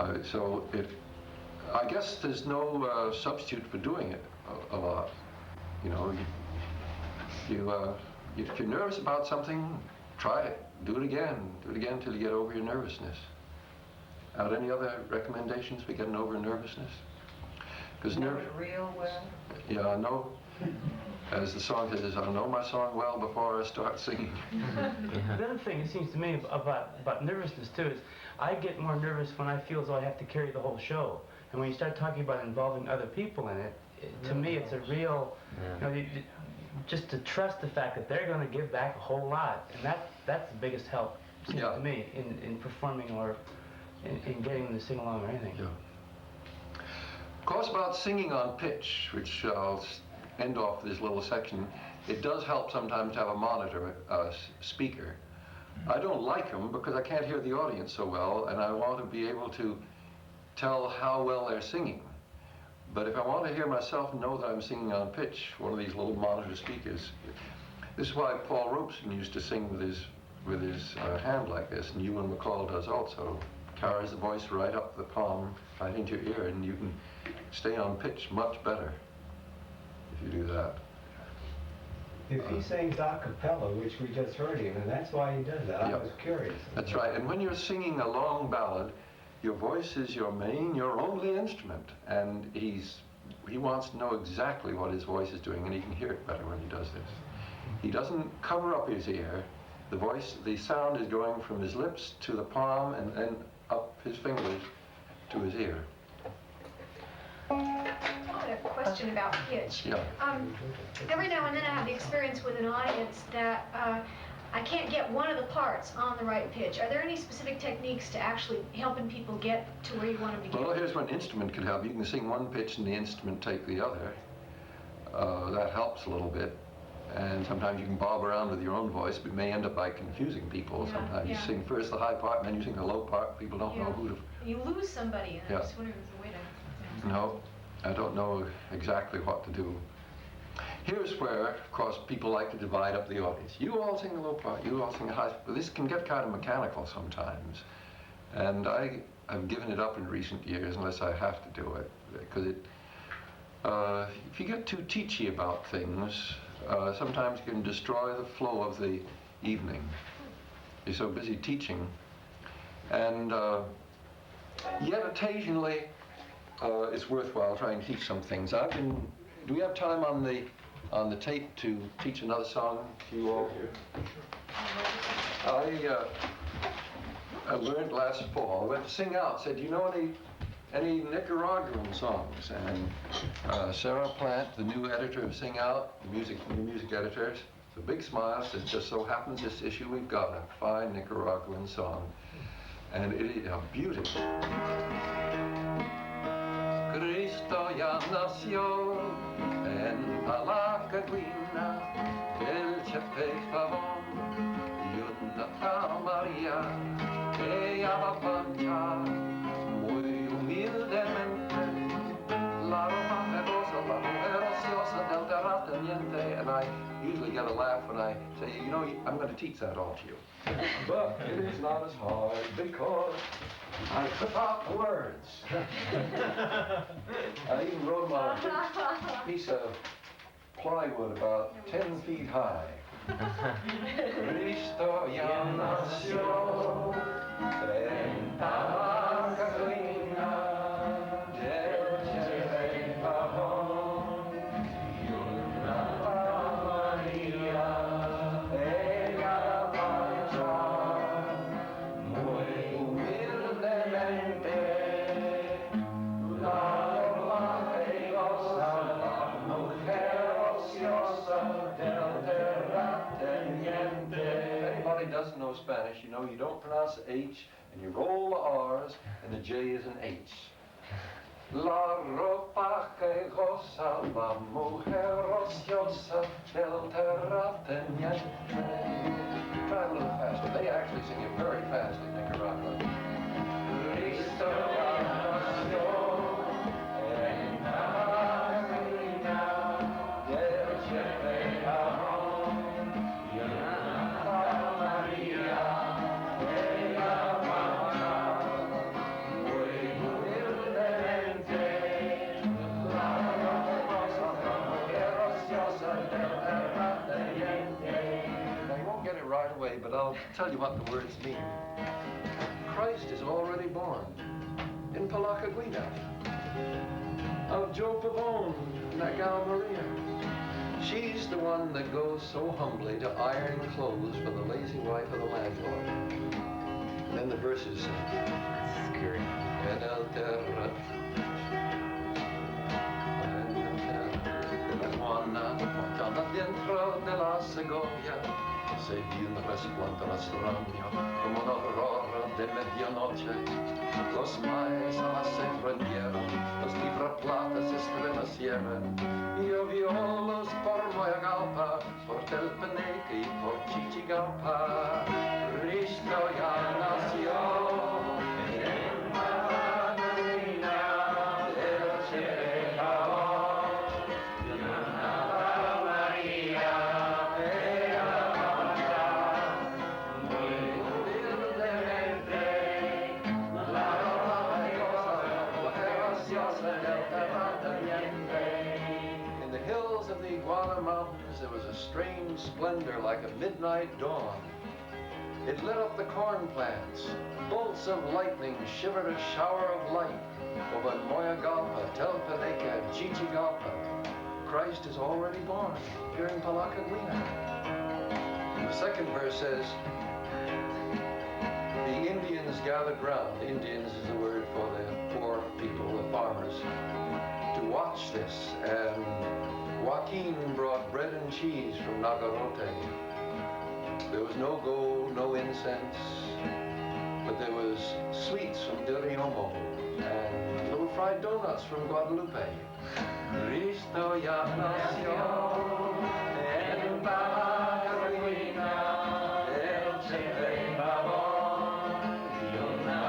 [SPEAKER 1] I guess there's no substitute for doing it a lot. You know, if you're nervous about something, try it. Do it again till you get over your nervousness. Any other recommendations for getting over nervousness? Because
[SPEAKER 6] Know it real well.
[SPEAKER 1] Yeah, I know. As the song says, I know my song well before I start singing.
[SPEAKER 3] The other thing it seems to me about nervousness too is I get more nervous when I feel as though I have to carry the whole show. And when you start talking about involving other people in it, to me it's a real, you know, just to trust the fact that they're going to give back a whole lot. And that's the biggest help, seems to me, in performing or in getting them to sing along or anything.
[SPEAKER 1] Yeah. Of course, about singing on pitch, which I'll end off this little section, it does help sometimes to have a monitor, speaker. I don't like them because I can't hear the audience so well, and I want to be able to tell how well they're singing. But if I want to hear myself and know that I'm singing on pitch, one of these little monitor speakers. This is why Paul Robeson used to sing with his hand like this, and Ewan McCall does also. Carries the voice right up the palm, right into your ear, and you can stay on pitch much better if you do that.
[SPEAKER 7] If he sings a cappella, which we just heard him, and that's why he does that, I was curious.
[SPEAKER 1] That's right, and when you're singing a long ballad, your voice is your only instrument, and he wants to know exactly what his voice is doing, and he can hear it better when he does this. He doesn't cover up his ear. The sound is going from his lips to the palm and then up his fingers to his ear.
[SPEAKER 8] I had a question about pitch.
[SPEAKER 1] Yeah.
[SPEAKER 8] Every now and then I have the experience with an audience that I can't get one of the parts on the right pitch. Are there any specific techniques to actually helping people get to where you want them to get?
[SPEAKER 1] Well, here's where an instrument can help. You can sing one pitch and the instrument take the other. That helps a little bit. And sometimes you can bob around with your own voice, but it may end up by confusing people. Sometimes you sing first the high part, and then you sing the low part. People don't know who to...
[SPEAKER 8] You lose somebody, and I just wonder if there's a way to...
[SPEAKER 1] No, I don't know exactly what to do. Here's where, of course, people like to divide up the audience. You all sing the low part, you all sing the high part. This can get kind of mechanical sometimes. And I've given it up in recent years unless I have to do it. Because if you get too teachy about things, sometimes you can destroy the flow of the evening. You're so busy teaching. And yet occasionally it's worthwhile trying to teach some things. Do we have time on the tape to teach another song to you all here? I learned last fall, I went to sing out, said, do you know any Nicaraguan songs? And Sarah Plant, the new editor of Sing Out, the new music editor, with a big smile, says, just so happens this issue we've got a fine Nicaraguan song. And it is beautiful. Cristo ya nació en Palacagüina, el chefe favor y una tal María que ella va a planchar muy humildemente la ropa hermosa, la mujer ociosa del terrateniente. And I usually get a laugh when I say, you know, I'm going to teach that all to you. But it is not as hard because I took out the words. I even wrote them on a piece of plywood about 10 feet high. Cristo ya nació en Palacagüina del Chevejón y una María ella marcha muy humildemente la goza la mujer ociosa del terrateniente. If anybody doesn't know Spanish, you know you don't pronounce the H and you roll the R's and the J is an H. La ropa que goza la mujer ociosa del terrateniente. Try a little faster. They actually sing it very fast in Nicaragua. Cristo nació en Palacagüina del Chevejón y una María ella marcha muy humildemente la goza la mujer ociosa del terrateniente. Now you won't get it right away, but I'll tell you what the words mean. Christ is already born in Palacagüina of Joe Pavone, Nagal Maria. She's the one that goes so humbly to iron clothes for the lazy wife of the landlord. And then the verses say,
[SPEAKER 5] Scary.
[SPEAKER 1] En el terra, Juana, portando dentro de la Segovia, se vio un resplandor extraño, como una aurora de medianoche. Los maes alas se prendieron, los libraplatas se estremecieron, y violos por Moyagalpa, por Telpeneque y por Chichigalpa. Cristo ya nació en Palacagüina del Chevejón, y una María ella marcha muy humildemente. La ropa que goza la mujer ociosa del terrateniente. In the hills of the Iguana Mountains there was a strange splendor like a midnight dawn. It lit up the corn plants. Bolts of lightning shivered a shower of light over Moyagalpa, Telpeneque, and Chichigalpa. Christ is already born here in Palacagüina. And the second verse says, the Indians gathered round. Indians is the word for the poor people, the farmers, to watch this. And Joaquin brought bread and cheese from Nagarote. There was no gold, no incense, but there was sweets from Del Riomo and little fried donuts from Guadalupe. Cristo ya nació en Palacagüina del Chevejón y una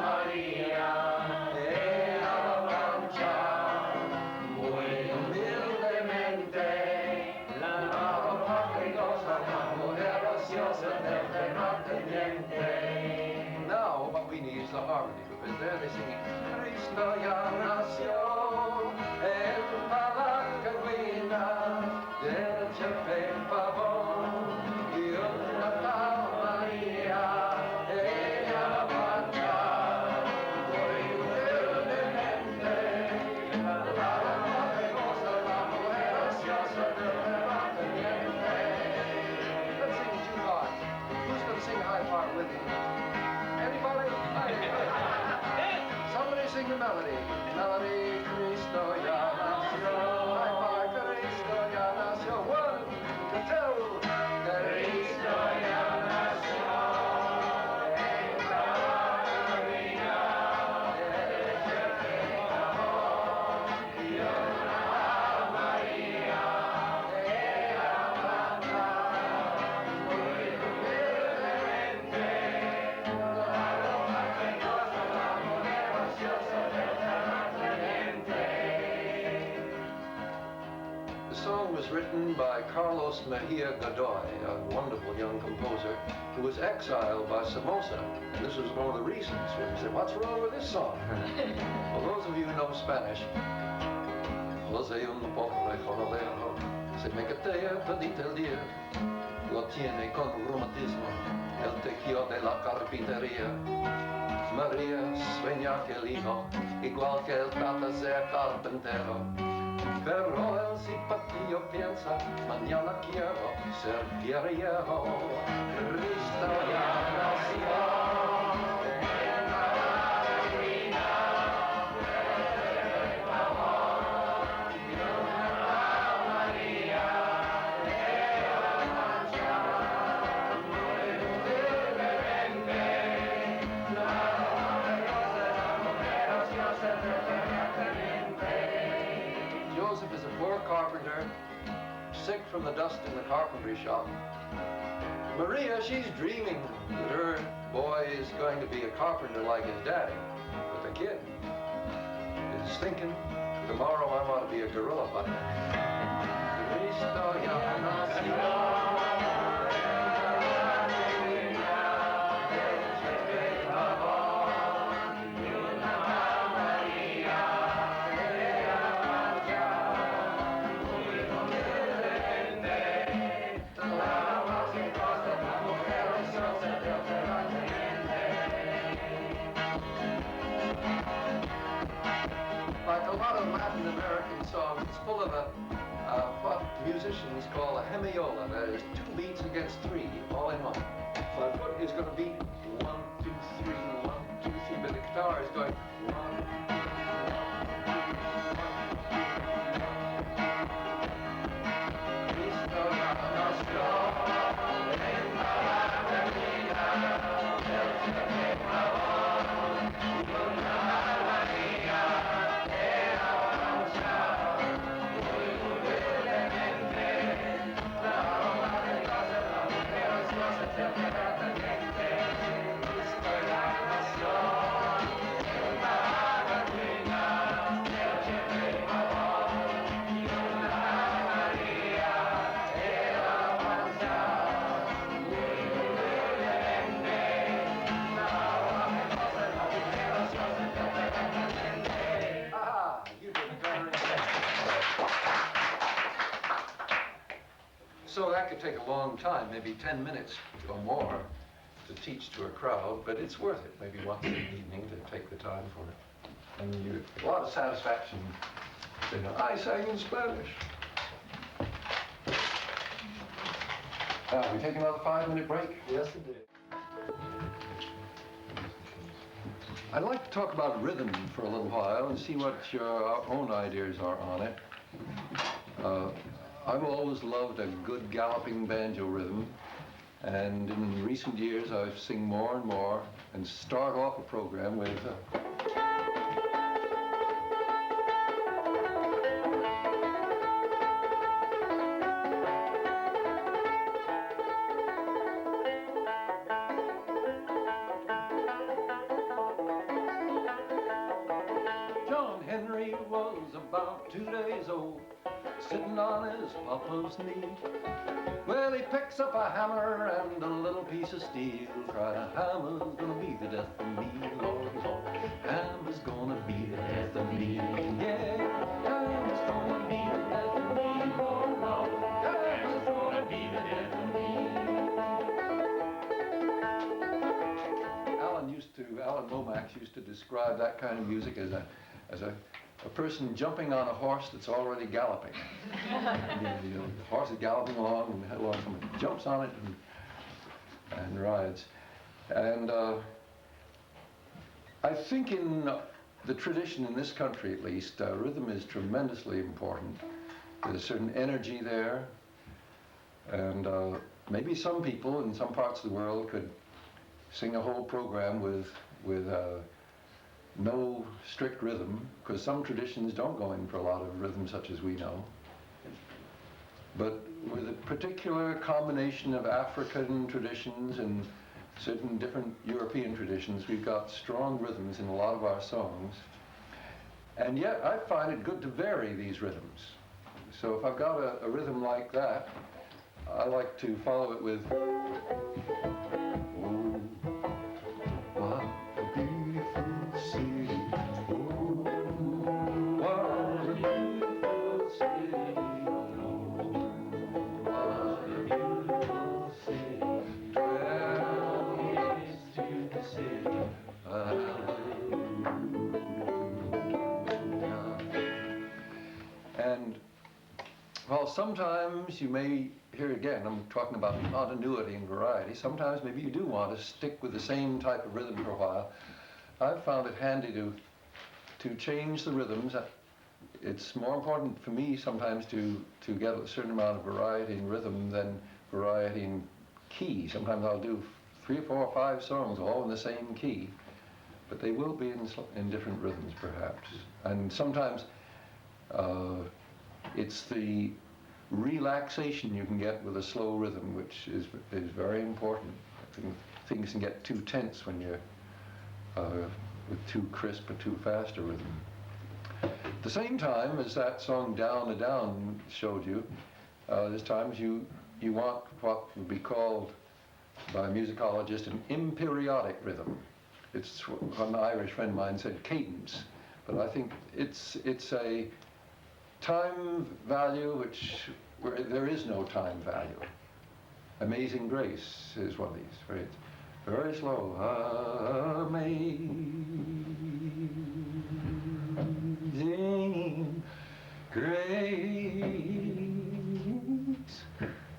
[SPEAKER 1] María ella marcha muy humildemente. La ropa que goza la mujer ociosa del terrateniente. Now what we need is the harmony, because there they sing Cristo ya nació en Palacagüina del Chevejón y una María ella marcha muy humildemente. La ropa que goza la mujer ociosa del terrateniente. Let's sing two parts. Who's going to sing high part with me? Anybody? Somebody sing the melody. Melody, Cristo ya nació. High part, Cristo ya nació. 1, 2, Cristo ya nació. En Palacagüina del Chevejón y una María ella marcha muy humildemente. La ropa que goza la mujer ociosa del terrateniente. The song was written by Carlos Mejia Godoy, a wonderful young composer who was exiled by Somoza. And this was one of the reasons when he said, what's wrong with this song? Well, those of you who know Spanish, Los hay un poco de se mecatea todita el día, lo tiene con reumatismo, el tequio de la carpintería. María sueña que el hijo, igual que el tata, sea carpintero. Pero el simpatío piensa, mañana quiero ser guerrillero. Cristo ya nació. Joseph is a poor carpenter, sick from the dust in the carpentry shop. Maria, she's dreaming that her boy is going to be a carpenter like his daddy. But the kid is thinking, tomorrow I want to be a gorilla hunter. Cristo ya nació. Like a lot of Latin American songs, it's full of what musicians call a hemiola. That is 2 beats against 3, all in one. My foot is going to beat 1, 2, 3, 1, 2, 3, but the guitar is going 1. So that could take a long time, maybe 10 minutes or more to teach to a crowd, but it's worth it, maybe once in the evening to take the time for it. And you a lot of satisfaction. You know, I sang in Spanish. We take another 5-minute break?
[SPEAKER 7] Yes, indeed.
[SPEAKER 1] I'd like to talk about rhythm for a little while and see what your own ideas are on it. I've always loved a good galloping banjo rhythm, and in recent years I've sing more and more and start off a program with John Henry was about 2 days old, sitting on his papa's knee. Well, he picks up a hammer and a little piece of steel, cried, a hammer's gonna be the death of me, Lord, Lord. Hammer's gonna be the death of me, yeah. Hammer's gonna be the death of me, Lord, Lord. Hammer's gonna be the death of me. Alan Lomax used to describe that kind of music as a person jumping on a horse that's already galloping. The horse is galloping along and headlong, someone jumps on it and rides. And I think in the tradition in this country at least, rhythm is tremendously important. There's a certain energy there, and maybe some people in some parts of the world could sing a whole program with no strict rhythm, because some traditions don't go in for a lot of rhythm such as we know. But with a particular combination of African traditions and certain different European traditions, we've got strong rhythms in a lot of our songs. And yet I find it good to vary these rhythms. So if I've got a rhythm like that, I like to follow it with Well, sometimes you may, here again, I'm talking about continuity and variety. Sometimes maybe you do want to stick with the same type of rhythm for a while. I've found it handy to change the rhythms. It's more important for me sometimes to get a certain amount of variety in rhythm than variety in key. Sometimes I'll do 3 or 4 or 5 songs all in the same key, but they will be in different rhythms perhaps. And sometimes it's the relaxation you can get with a slow rhythm, which is very important. Things can get too tense when you're with too crisp or too fast a rhythm. At the same time as that song Down to Down showed you, there's times you want what would be called by a musicologist an imperiodic rhythm. It's what an Irish friend of mine said, cadence. But I think it's a time value where there is no time value. Amazing Grace is one of these. Very, very slow. Amazing Grace.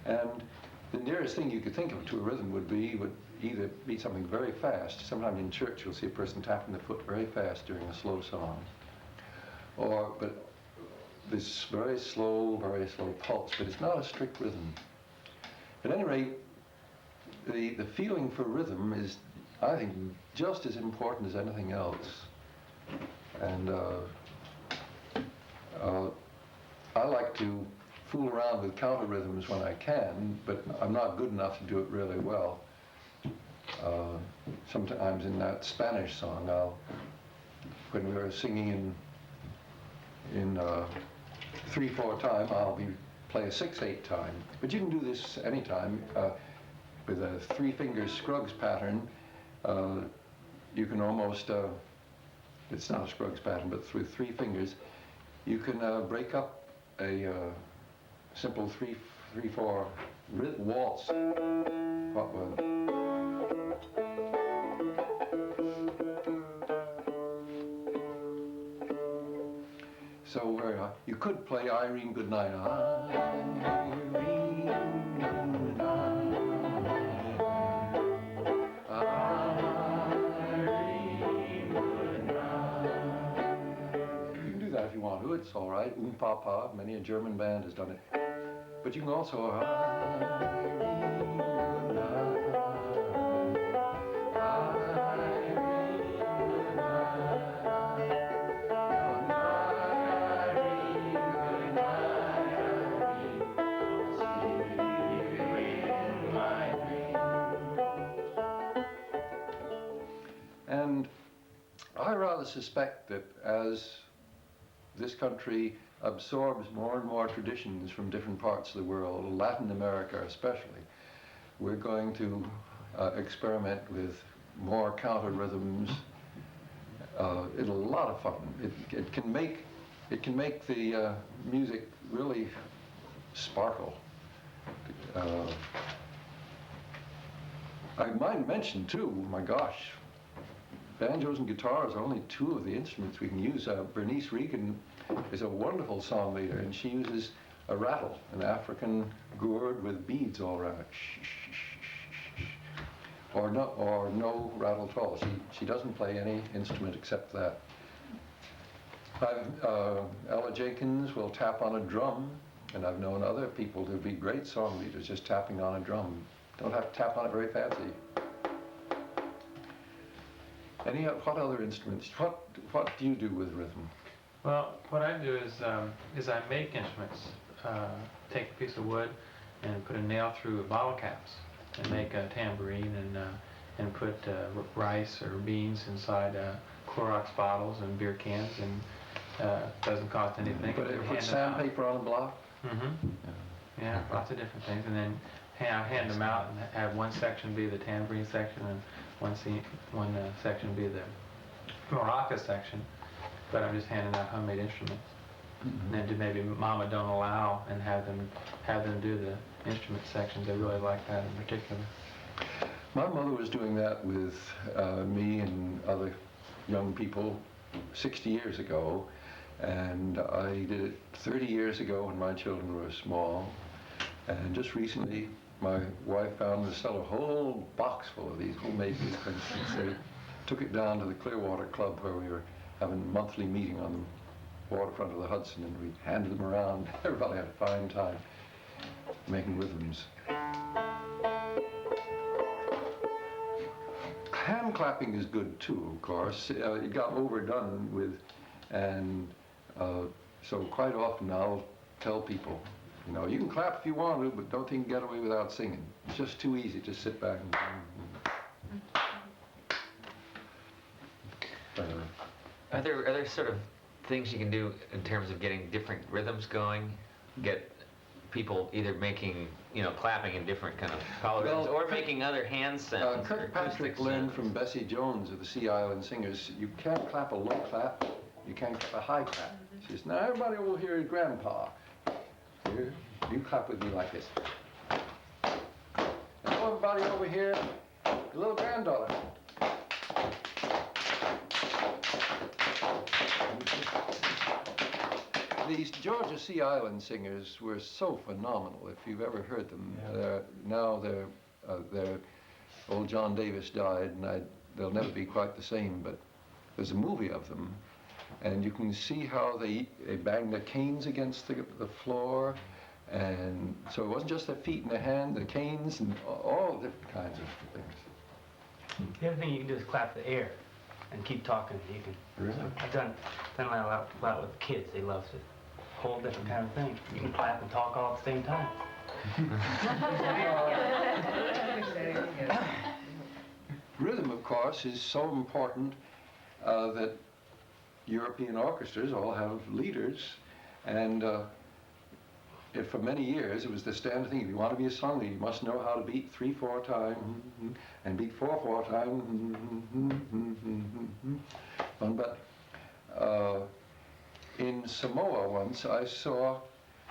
[SPEAKER 1] And the nearest thing you could think of to a rhythm would either be something very fast. Sometimes in church you'll see a person tapping the foot very fast during a slow song. But this very slow pulse, but it's not a strict rhythm. At any rate, the feeling for rhythm is, I think, just as important as anything else. And I like to fool around with counter rhythms when I can, but I'm not good enough to do it really well. Sometimes in that Spanish song, when we were singing in 3/4 time, I'll play a 6/8 time. But you can do this anytime with a 3-finger Scruggs pattern. You can almost, it's not a Scruggs pattern, but through 3 fingers, you can break up a simple 3/4 waltz. So you could play Irene Goodnight. Irene Goodnight. Irene Goodnight. You can do that if you want to. It's all right. Papa. Many a German band has done it. But you can also Irene Goodnight. And I rather suspect that as this country absorbs more and more traditions from different parts of the world, Latin America especially, we're going to experiment with more counter rhythms. It's a lot of fun. It can make the music really sparkle. I might mention too, my gosh, banjos and guitars are only 2 of the instruments we can use. Bernice Regan is a wonderful song leader, and she uses a rattle, an African gourd with beads all around it. Or no rattle at all. She doesn't play any instrument except that. Ella Jenkins will tap on a drum, and I've known other people to be great song leaders just tapping on a drum. Don't have to tap on it very fancy. What other instruments? What do you do with rhythm?
[SPEAKER 2] Well, what I do is I make instruments. Take a piece of wood and put a nail through bottle caps and make a tambourine, and put rice or beans inside Clorox bottles and beer cans, and doesn't cost anything.
[SPEAKER 1] But put sandpaper on a block?
[SPEAKER 2] Mm-hmm. Yeah, lots of different things, and then hand them out and have one section be the tambourine section and one section be the maraca section. But I'm just handing out homemade instruments. Mm-hmm. And then do maybe Mama Don't Allow and have them do the instrument sections. They really like that in particular.
[SPEAKER 1] My mother was doing that with me and other young people 60 years ago. And I did it 30 years ago when my children were small. And just recently, my wife found to sell a whole box full of these homemade things. They took it down to the Clearwater Club where we were having a monthly meeting on the waterfront of the Hudson, and we handed them around. Everybody had a fine time making rhythms. Hand clapping is good too, of course. It got overdone with, and so quite often I'll tell people, you know, you can clap if you want to, but don't think you can get away without singing. It's just too easy to sit back and
[SPEAKER 5] Are there sort of things you can do in terms of getting different rhythms going? Get people either making, you know, clapping in different kind of polyrhythms, or making other hand sounds.
[SPEAKER 1] Kirkpatrick learned from Bessie Jones of the Sea Island Singers, you can't clap a low clap, you can't clap a high clap. She says, now everybody will hear his grandpa. Here, you clap with me like this. And everybody over here, your little granddaughter. These Georgia Sea Island Singers were so phenomenal, if you've ever heard them. They're old John Davis died, and they'll never be quite the same, but there's a movie of them, and you can see how they bang their canes against the floor, and so it wasn't just their feet and their hands, the canes, and all different kinds of things.
[SPEAKER 3] The other thing you can do is clap the air and keep talking. You can.
[SPEAKER 1] Really?
[SPEAKER 3] I've done that a lot with kids. They love it. Whole different kind of thing. You can clap and talk all at the same time.
[SPEAKER 1] Rhythm, of course, is so important that European orchestras all have leaders, and if for many years it was the standard thing. If you want to be a song leader, you must know how to beat 3/4 time, and beat 4/4 time. But in Samoa once, I saw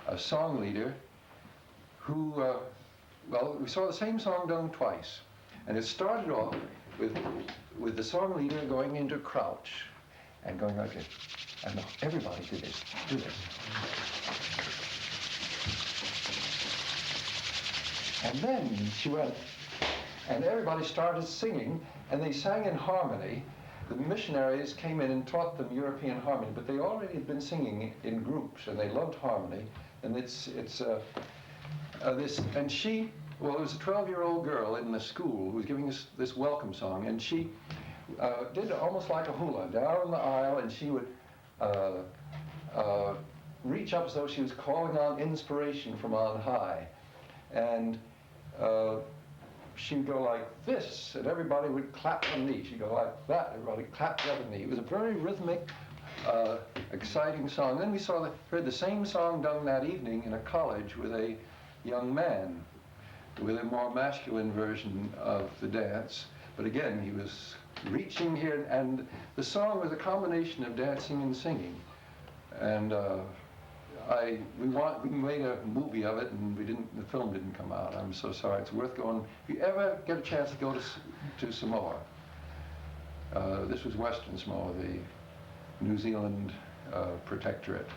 [SPEAKER 1] a song leader who, well, we saw the same song done twice. And it started off with the song leader going into crouch and going like this. And everybody did this, do this. And then she went, and everybody started singing, and they sang in harmony. The missionaries came in and taught them European harmony, but they already had been singing in groups, and they loved harmony. And and she, well, it was a 12-year-old girl in the school who was giving us this welcome song, and she did almost like a hula down the aisle, and she would reach up as though she was calling on inspiration from on high. And she'd go like this, and everybody would clap one knee. She'd go like that, everybody clapped the other knee. It was a very rhythmic, exciting song. Then we heard the same song done that evening in a college with a young man, with a more masculine version of the dance. But again, he was reaching here, and the song was a combination of dancing and singing. And we made a movie of it, and the film didn't come out. I'm so sorry. It's worth going. If you ever get a chance to go to Samoa, this was Western Samoa, the New Zealand protectorate,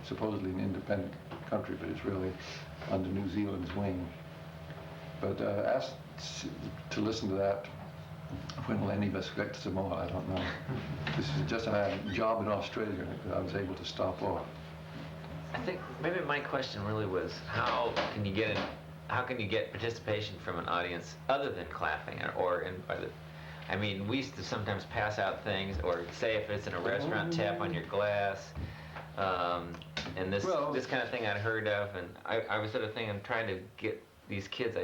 [SPEAKER 1] supposedly an independent country, but it's really under New Zealand's wing. But ask to listen to that. When will any of us get to Samoa? I don't know. This is just, I had a job in Australia, and I was able to stop off.
[SPEAKER 5] I think maybe my question really was, how can you get participation from an audience other than clapping, I mean, we used to sometimes pass out things, or say if it's in a restaurant, tap on your glass, and this kind of thing I'd heard of, and I was sort of thinking, I'm trying to get these kids, I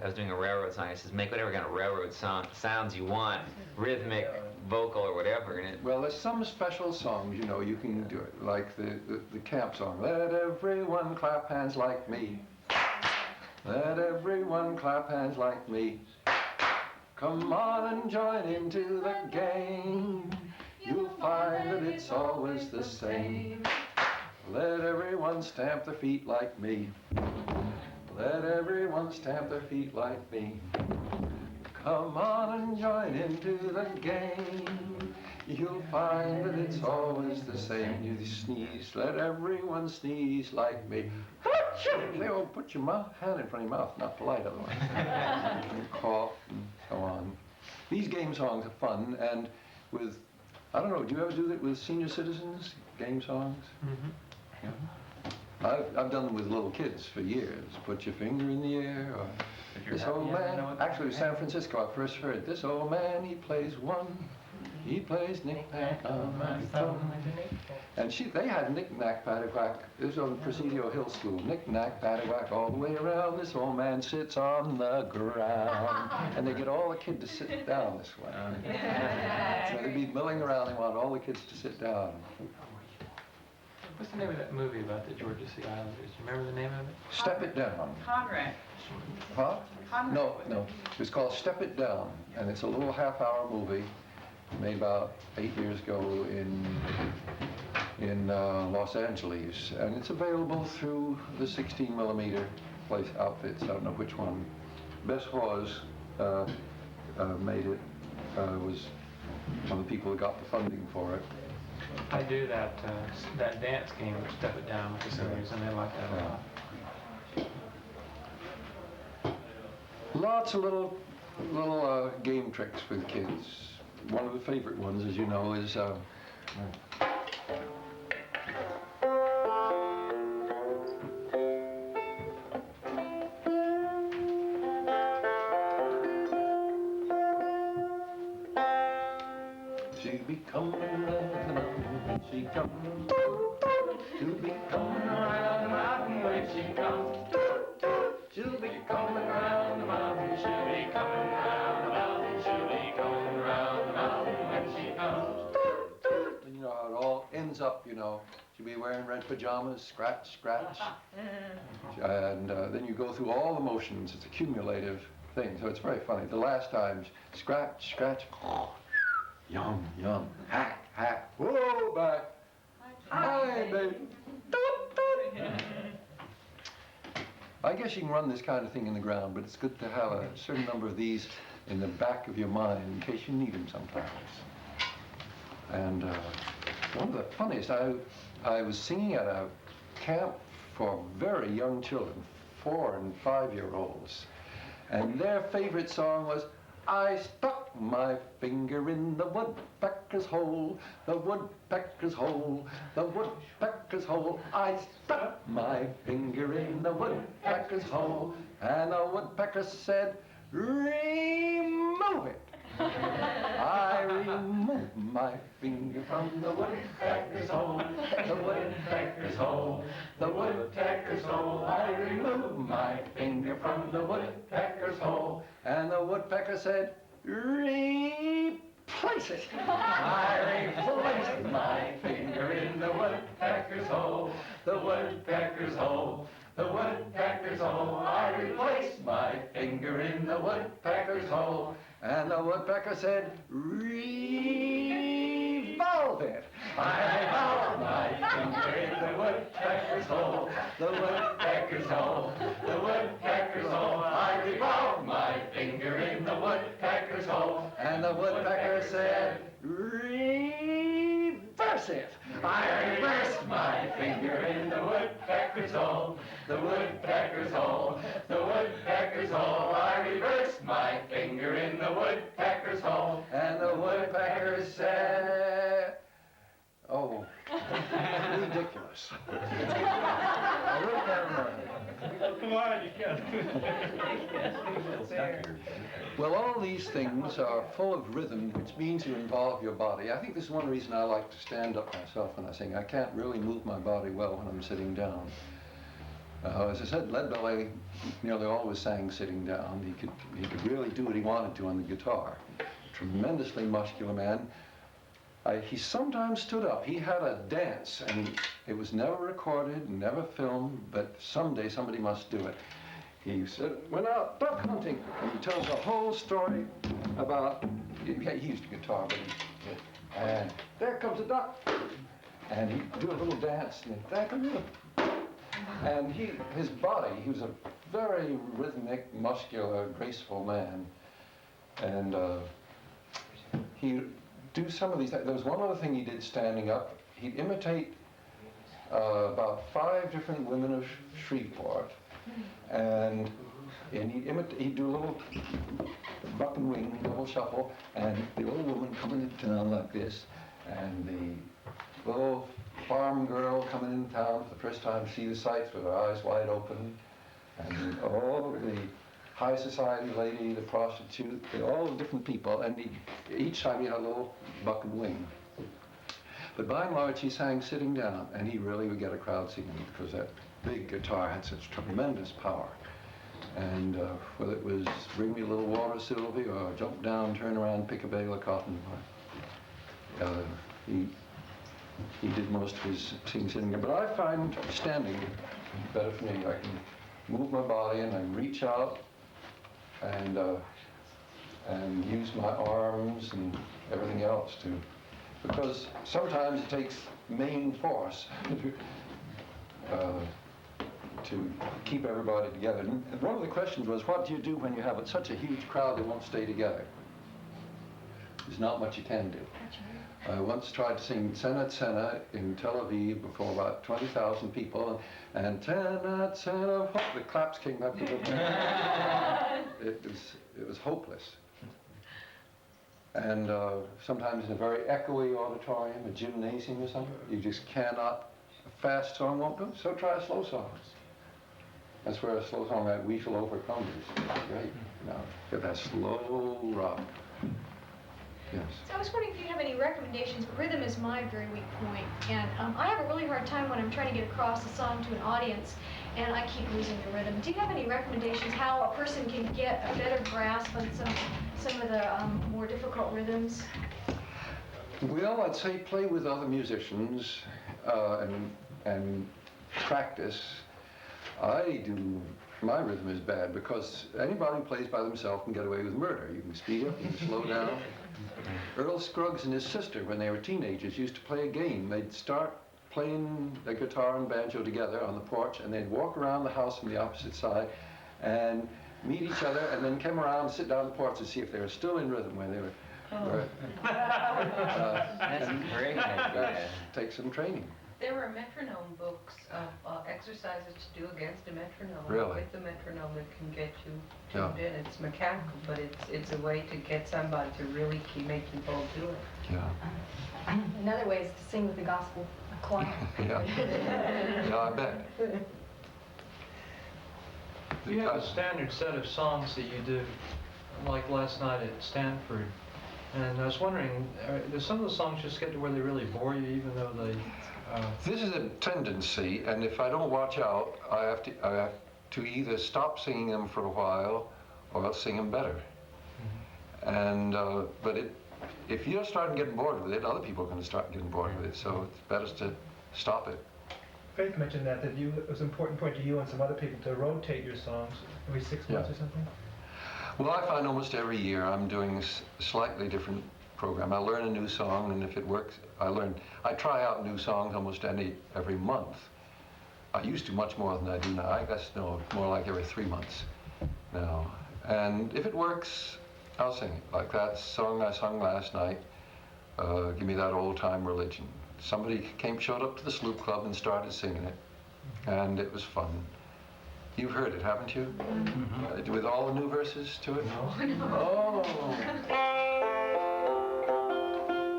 [SPEAKER 5] was doing a railroad song, I said, make whatever kind of railroad sounds you want, rhythmic, vocal, or whatever. And
[SPEAKER 1] well, there's some special songs, you know, you can do it, like the camp song, let everyone clap hands like me. Let everyone clap hands like me. Come on and join into the game. You'll find that it's always the same. Let everyone stamp their feet like me. Let everyone stamp their feet like me. Come on and join into the game. You'll find that it's always the same. You sneeze, let everyone sneeze like me. They all put your hand in front of your mouth, not polite otherwise. And cough and so on. These game songs are fun, and with, I don't know, do you ever do that with senior citizens, game songs?
[SPEAKER 2] Mm-hmm.
[SPEAKER 1] Yeah. I've done them with little kids for years. Put your finger in the air, or this old man. Actually, San Francisco, I first heard this old man, he plays one. He plays knick-knack on my thumb. And they had knick-knack, paddywhack. This was on Presidio Hill School. Knick-knack, paddywhack all the way around. This old man sits on the ground. And they get all the kids to sit down this way. So they'd be milling around. They want all the kids to sit down.
[SPEAKER 2] What's the name of that movie about the Georgia Sea Islanders? Do you remember the name of it?
[SPEAKER 1] Step It Down.
[SPEAKER 6] Conrad.
[SPEAKER 1] Huh?
[SPEAKER 6] Conrad.
[SPEAKER 1] No. It's called Step It Down. And it's a little half-hour movie made about 8 years ago in Los Angeles, and it's available through the 16mm place outfits. I don't know which one. Bess Hawes made it. Was one of the people who got the funding for it.
[SPEAKER 2] I do that dance game, Step It Down, with the singers, and they like that a lot.
[SPEAKER 1] Lots of little game tricks with kids. One of the favorite ones, as you know, is she'll be coming around the mountain when she comes. She'll be coming around the mountain when she comes. She'll be coming around the mountain. She'll be coming around the mountain. She'll be coming around the mountain when she comes. And you know how it all ends up, you know. She'll be wearing red pajamas, scratch, scratch. And then you go through all the motions. It's a cumulative thing, so it's very funny. The last time, scratch, scratch, yum, yum, hack, hack, whoa, back. Hi, baby. I guess you can run this kind of thing in the ground, but it's good to have a certain number of these in the back of your mind in case you need them sometimes. And one of the funniest, I was singing at a camp for very young children, 4- and 5-year-olds, and their favorite song was, I stuck my finger in the woodpecker's hole, the woodpecker's hole, the woodpecker's hole. I stuck my finger in the woodpecker's hole, and the woodpecker said, remove it. I removed my finger from the woodpecker's hole, the woodpecker's hole, the woodpecker's hole. I removed my finger from the woodpecker's hole, and the woodpecker said, replace it. I replaced my finger in the woodpecker's hole, the woodpecker's hole, the woodpecker's hole. I replaced my finger in the woodpecker's hole, and the woodpecker said, revolve it. I revolved my finger in the woodpecker's hole, the woodpecker's hole, the woodpecker's hole. I revolved my finger in the woodpecker's hole, and the woodpecker said, reverse it. I reversed my finger in the woodpecker's hole, the woodpecker's hole, the woodpecker's hole. I reversed my finger in the woodpecker's hole, and the woodpecker said, oh, ridiculous. I really can't remember.
[SPEAKER 4] Come on, you can't.
[SPEAKER 1] Well, all these things are full of rhythm, which means you involve your body. I think this is one reason I like to stand up myself when I sing. I can't really move my body well when I'm sitting down. As I said, Leadbelly nearly always sang sitting down. He could really do what he wanted to on the guitar. Tremendously muscular man. He sometimes stood up. He had a dance, and it was never recorded, never filmed, but someday somebody must do it. He said, went out duck hunting, and he tells a whole story about, he used a guitar, but and there comes a duck, and he'd do a little dance, and his body, he was a very rhythmic, muscular, graceful man, and he do some of these. There was one other thing he did standing up. He'd imitate about 5 different women of Shreveport, and he'd do a little buck and wing, double shuffle, and the old woman coming into town like this, and the little farm girl coming in town for the first time to see the sights with her eyes wide open, and all the high society lady, the prostitute, all the different people, and each time he had a little buck and wing. But by and large, he sang sitting down, and he really would get a crowd singing because that big guitar had such tremendous power. And whether it was Bring Me a Little Water, Sylvie, or Jump Down, Turn Around, Pick a Bale of Cotton, he did most of his singing. But I find standing better for me. I can move my body and I can reach out and use my arms and everything else because sometimes it takes main force to keep everybody together. And one of the questions was, what do you do when you have such a huge crowd they won't stay together? There's not much you can do. I once tried to sing Tzenat Tsena in Tel Aviv before about 20,000 people, and Tzenat Tsena, the claps came back to the it was hopeless. And sometimes in a very echoey auditorium, a gymnasium or something, you just cannot, a fast song won't do, so try a slow song. That's where a slow song like We Shall Overcome is great. Now, get that slow rock. Yes.
[SPEAKER 8] So I was wondering if you have any recommendations. Rhythm is my very weak point, and I have a really hard time when I'm trying to get across a song to an audience, and I keep losing the rhythm. Do you have any recommendations how a person can get a better grasp on some of the more difficult rhythms?
[SPEAKER 1] Well, I'd say play with other musicians and practice. My rhythm is bad because anybody who plays by themselves can get away with murder. You can speed up, you can slow down. Earl Scruggs and his sister, when they were teenagers, used to play a game. They'd start playing the guitar and banjo together on the porch, and they'd walk around the house from the opposite side and meet each other, and then come around and sit down on the porch to see if they were still in rhythm when they were.
[SPEAKER 5] That's a great idea.
[SPEAKER 1] Take some training.
[SPEAKER 6] There were metronome books of exercises to do against a metronome.
[SPEAKER 1] Really?
[SPEAKER 6] With the metronome, it can get you tuned in. It's mechanical, but it's a way to get somebody to really keep making people do it.
[SPEAKER 1] Yeah.
[SPEAKER 9] Another way is to sing with the gospel choir.
[SPEAKER 1] Yeah. Yeah, I bet.
[SPEAKER 10] You have a standard set of songs that you do, like last night at Stanford. And I was wondering, do some of the songs just get to where they really bore you, even though they...
[SPEAKER 1] This is a tendency, and if I don't watch out, I have to either stop singing them for a while, or I'll sing them better. And but if you're starting getting bored with it, other people are going to start getting bored with it. So it's better to stop it.
[SPEAKER 4] Faith mentioned that it was an important point to you and some other people to rotate your songs every 6 months or something.
[SPEAKER 1] Well, I find almost every year I'm doing a slightly different program. I learn a new song, and if it works, I try out new songs almost every month. I used to much more than I do now. I guess more like every 3 months now. And if it works, I'll sing it. Like that song I sung last night, Give Me That Old Time Religion. Somebody showed up to the Sloop Club and started singing it, and it was fun. You've heard it, haven't you? Mm-hmm. With all the new verses to it?
[SPEAKER 6] No.
[SPEAKER 1] Oh!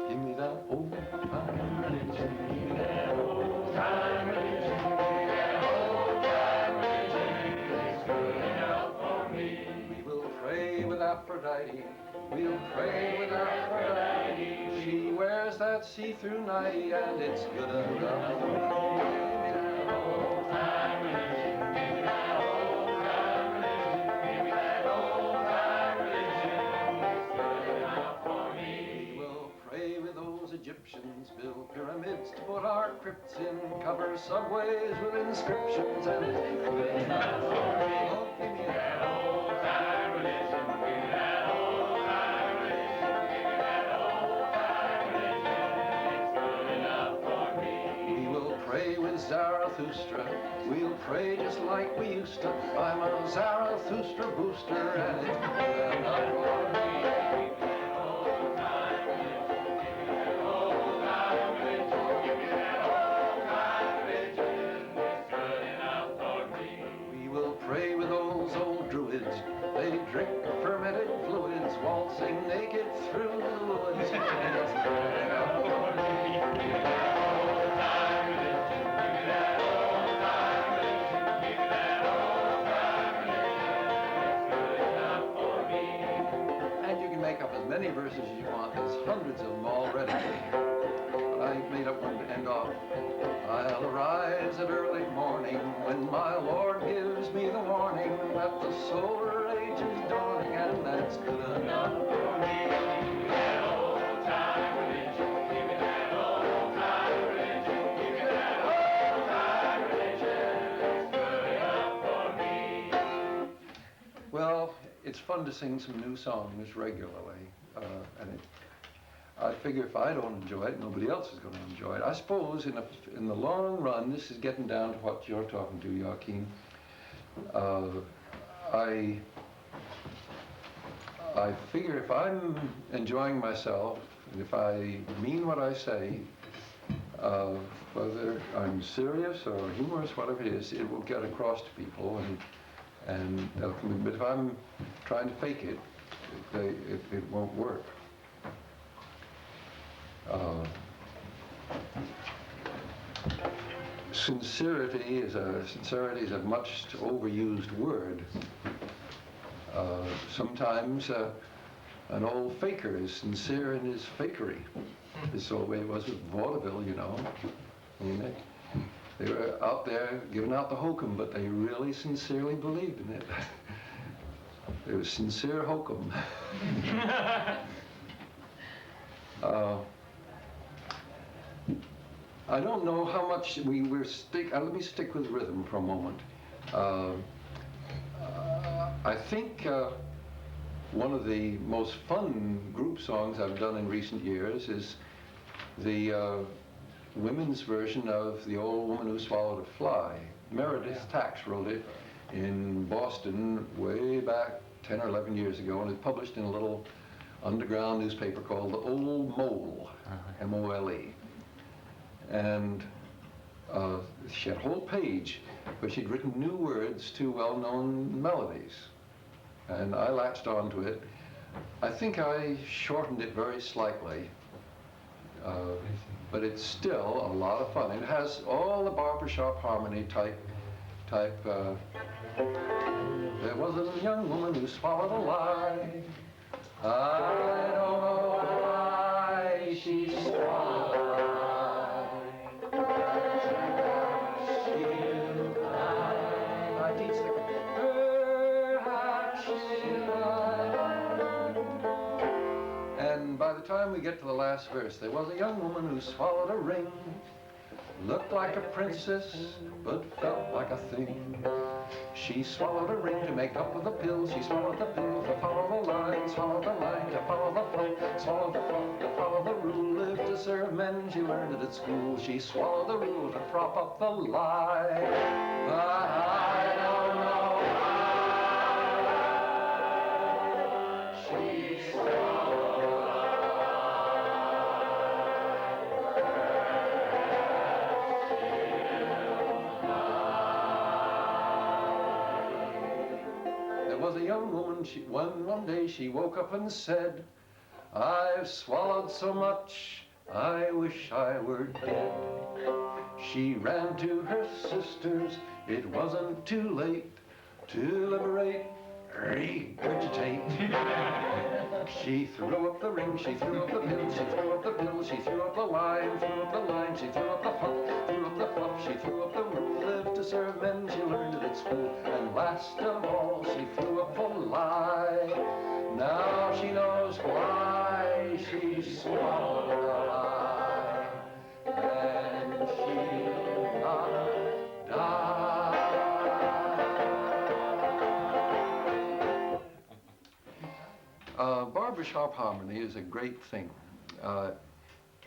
[SPEAKER 1] Give me that old time religion. Give me that old time religion. Give me that old time religion. It's good enough for me. We will pray with Aphrodite. We'll pray with Aphrodite. She wears that see-through nightie, and it's good enough for me. Give me that old time religion. Give me that old time religion. Give me that old time religion. It's good enough for me. We'll pray with those Egyptians, build pyramids to put our crypts in, cover subways with inscriptions, and it's good enough for me. Oh, give me that old time religion. Give me that old time religion. Give me that old time religion. It's good enough for me. We will pray with Zarathustra. We'll pray just like we used to. I'm a Zarathustra booster, and it's good enough for me. Give me that old time religion. many verses as you want. There's hundreds of them already. But I made up one to end off. I'll arise at early morning when my Lord gives me the warning that the solar age is dawning, and that's good enough for me. That old-time religion, give me that old-time religion, give me that old-time religion, it's good enough for me. Well, it's fun to sing some new songs regularly, and I figure if I don't enjoy it, nobody else is going to enjoy it. I suppose in the long run, this is getting down to what you're talking to, Joachim. I figure if I'm enjoying myself, and if I mean what I say, whether I'm serious or humorous, whatever it is, it will get across to people, and but if I'm trying to fake it, it won't work. Sincerity is a much overused word. Sometimes an old faker is sincere in his fakery. This is the way it was with vaudeville, you know. I mean, they were out there giving out the hokum, but they really sincerely believed in it. It was sincere hokum. I don't know how much let me stick with rhythm for a moment. I think one of the most fun group songs I've done in recent years is the women's version of The Old Woman Who Swallowed a Fly. Meredith Tax wrote it in Boston way back 10 or 11 years ago, and it published in a little underground newspaper called The Old Mole, M-O-L-E. And she had a whole page where she'd written new words to well-known melodies. And I latched onto it. I think I shortened it very slightly, but it's still a lot of fun. It has all the barbershop harmony type. There was a young woman who swallowed a lie. I don't know why she swallowed a lie. Perhaps she lied. And by the time we get to the last verse, there was a young woman who swallowed a ring. Looked like a princess, but felt like a thing. She swallowed a ring to make up with a pill. She swallowed the pill to follow the line, swallowed the line to follow the flow, swallowed the flow to follow the rule. Lived to serve men, she learned it at school. She swallowed the rule to prop up the lie. I don't know why she swallowed a was a young woman, one day she woke up and said, I've swallowed so much, I wish I were dead. She ran to her sisters, it wasn't too late to liberate, regurgitate. She threw up the ring, she threw up the pill, she threw up the pill, she threw up the line, threw up the line, she threw up the fluff, threw up the fluff, she threw up the rule. Lived to serve men, she learned it at school, and last of all, she threw up a lie. Now she knows why she swallowed a lie, and she'll not die. Barbershop harmony is a great thing.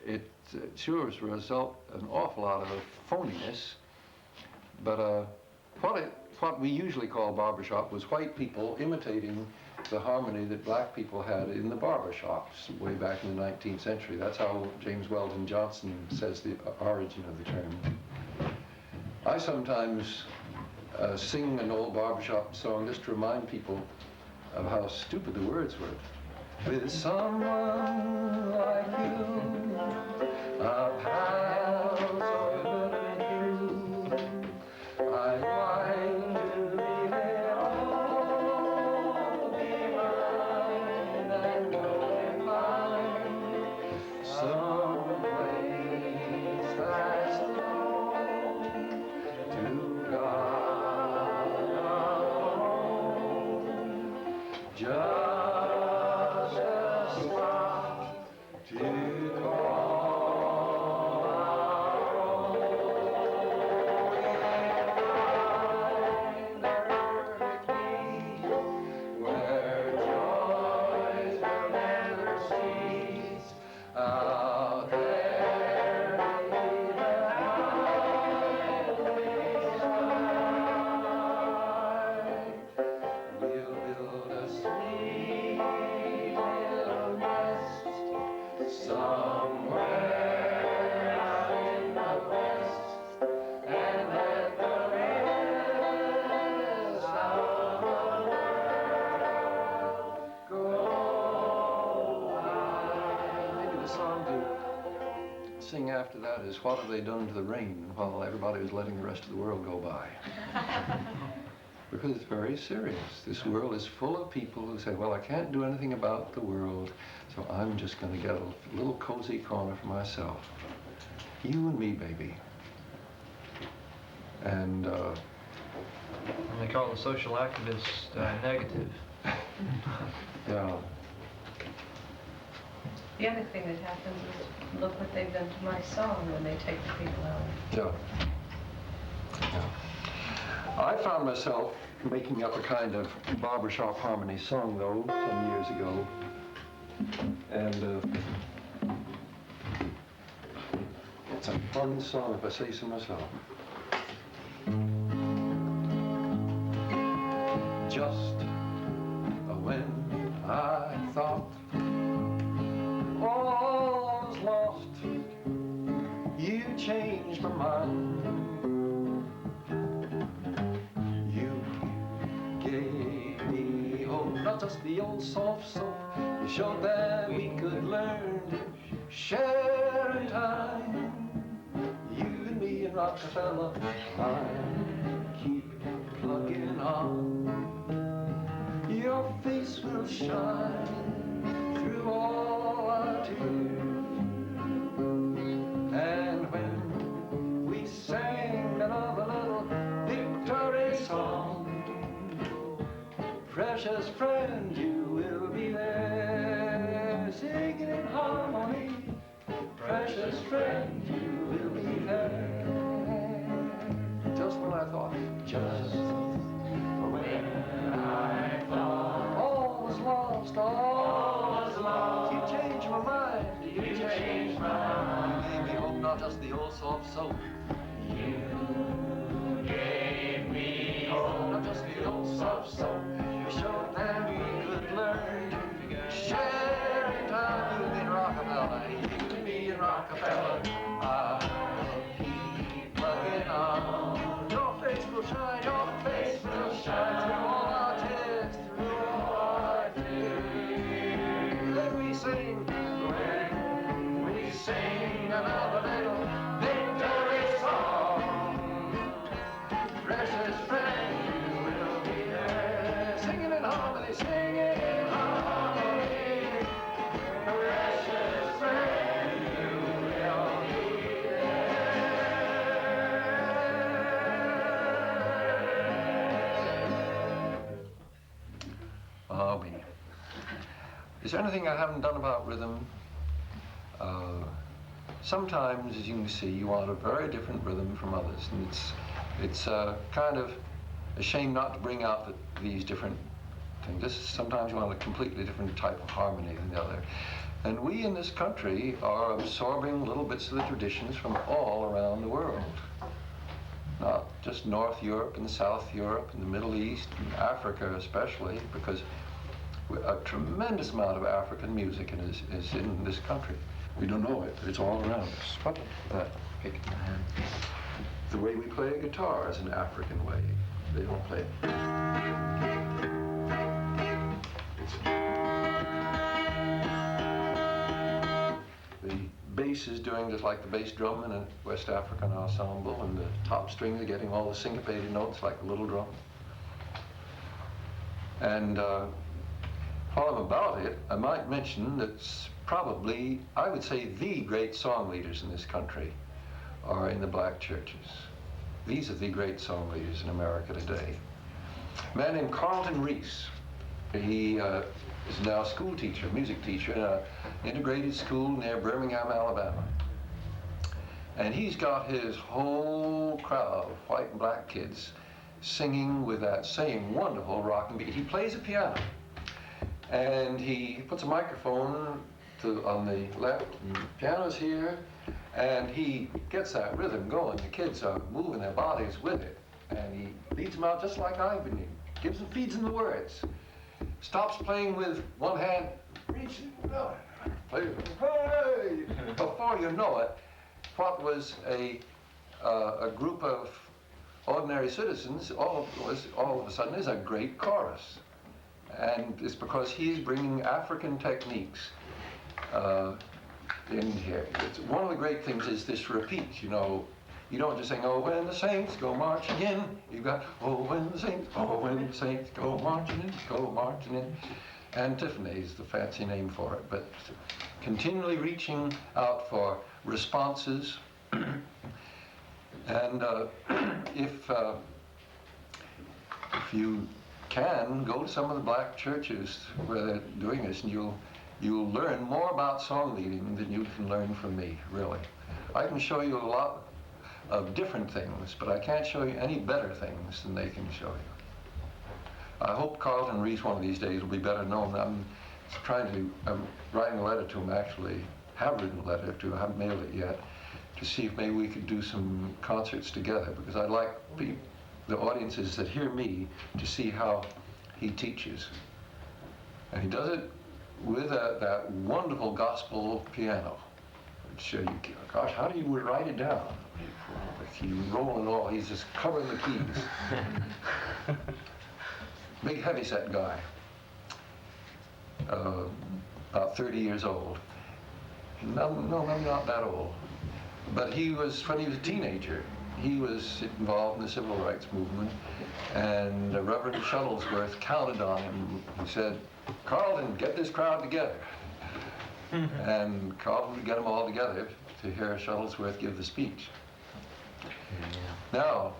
[SPEAKER 1] It sure as a result an awful lot of phoniness, but what we usually call barbershop was white people imitating the harmony that black people had in the barbershops way back in the 19th century. That's how James Weldon Johnson says the origin of the term. I sometimes sing an old barbershop song just to remind people of how stupid the words were. With someone like you, a pal so good and true, I'd like to leave it all behind and go and just a spot to call our own. Find the perfect peace where joys will never cease. Out there beneath the highway sky, we'll build a sweet little nest somewhere out in the west, and let the rest of the world go by. Maybe the song to sing after that is "What Have They Done to the Rain?" while everybody was letting the rest of the world go by. Because it's very serious. This world is full of people who say, well, I can't do anything about the world, so I'm just going to get a little cozy corner for myself. You and me, baby. And
[SPEAKER 10] And they call the social activists negative.
[SPEAKER 1] yeah,
[SPEAKER 6] The other thing that happens is, look what they've done to my song when they take the people out.
[SPEAKER 1] yeah. I found myself making up a kind of barbershop harmony song, though, some years ago. And it's a fun song, if I say so myself. Just when I thought all was lost, you changed my mind. Not just the old soft soap. You showed that we could learn to share in time. You and me and Rockefeller, I keep plugging on. Your face will shine through all our tears. And when we sang another little victory song, precious friend, you will be there, singing in harmony. Precious friend, you will be there. Just when I thought, just when I thought all was lost, all was lost, you changed my mind, you changed my mind. You gave me hope, not just the old soft soap. You gave me hope, not just the old soft soap. You showed that we could learn to share in time. You and Rockefeller, you and me and Rockefeller. I'll keep plugging on. Your face will shine, your face will shine through all our tears, through all our tears. Then we sing, when we sing another little victory song. Precious friend, you will be there, singing in harmony, singing in harmony. Precious friend, you will be there. Oh, me. Is there anything I haven't done about rhythm? Sometimes, as you can see, you want a very different rhythm from others, and it's kind of a shame not to bring out these different things. Sometimes you want a completely different type of harmony than the other. And we in this country are absorbing little bits of the traditions from all around the world. Not just North Europe and South Europe and the Middle East and Africa especially, because a tremendous amount of African music is in this country. We don't know it, but it's all around us. What that pick in the hand? The way we play a guitar is an African way. They don't play it. The bass is doing just like the bass drum in a West African ensemble, and the top strings are getting all the syncopated notes like the little drum. And while I'm about it, I might mention that's probably, I would say, the great song leaders in this country are in the black churches. These are the great song leaders in America today. A man named Carlton Reese He is now a school teacher, music teacher in an integrated school near Birmingham, Alabama. And he's got his whole crowd of white and black kids singing with that same wonderful rocking beat. He plays the piano, and he puts a microphone on the left, and the piano's here, and he gets that rhythm going. The kids are moving their bodies with it, and he leads them out just like I've been doing. Feeds them the words. Stops playing with one hand, reaches out, plays, hey! Before you know it, what was a group of ordinary citizens, all of a sudden is a great chorus. And it's because he's bringing African techniques in here. One of the great things is this repeat, you know. You don't just sing, oh, when the saints go marching in. You've got, oh, when the saints go marching in, go marching in. Antiphony is the fancy name for it, but continually reaching out for responses. And if you can, go to some of the black churches where they're doing this, and you'll learn more about song leading than you can learn from me, really. I can show you a lot of different things, but I can't show you any better things than they can show you. I hope Carlton Reese one of these days will be better known. I'm writing a letter to him, actually, have written a letter to him, I haven't mailed it yet, to see if maybe we could do some concerts together, because I'd like the audiences that hear me to see how he teaches. And he does it with that wonderful gospel piano. Which, gosh, how do you write it down? He's rolling all, he's just covering the keys. Big heavyset guy, about 30 years old. No, maybe not that old. But when he was a teenager, he was involved in the civil rights movement, and Reverend Shuttlesworth counted on him. He said, Carlton, get this crowd together. And Carlton would get them all together to hear Shuttlesworth give the speech. Yeah. Now,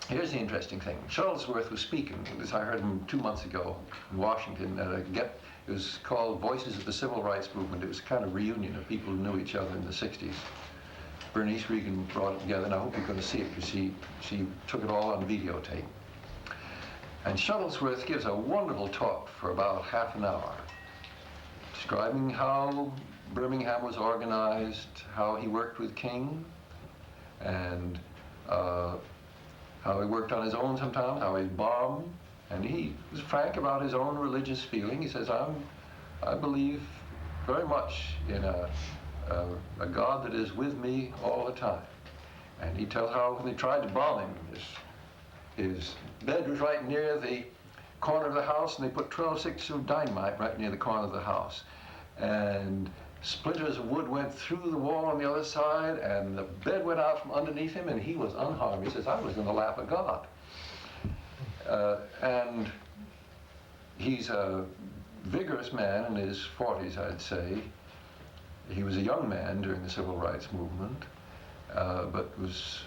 [SPEAKER 1] here's the interesting thing. Shuttlesworth was speaking. I heard him 2 months ago in Washington at it was called Voices of the Civil Rights Movement. It was a kind of reunion of people who knew each other in the 60s. Bernice Regan brought it together, and I hope you're going to see it, because she took it all on videotape. And Shuttlesworth gives a wonderful talk for about half an hour, describing how Birmingham was organized, how he worked with King, and how he worked on his own sometimes, how he bombed, and he was frank about his own religious feeling. He says, I believe very much in a God that is with me all the time. And he tells how when they tried to bomb him, his bed was right near the corner of the house, and they put 12 sticks of dynamite right near the corner of the house. And splinters of wood went through the wall on the other side, and the bed went out from underneath him, and he was unharmed. He says, I was in the lap of God. And he's a vigorous man in his 40s, I'd say. He was a young man during the civil rights movement, but was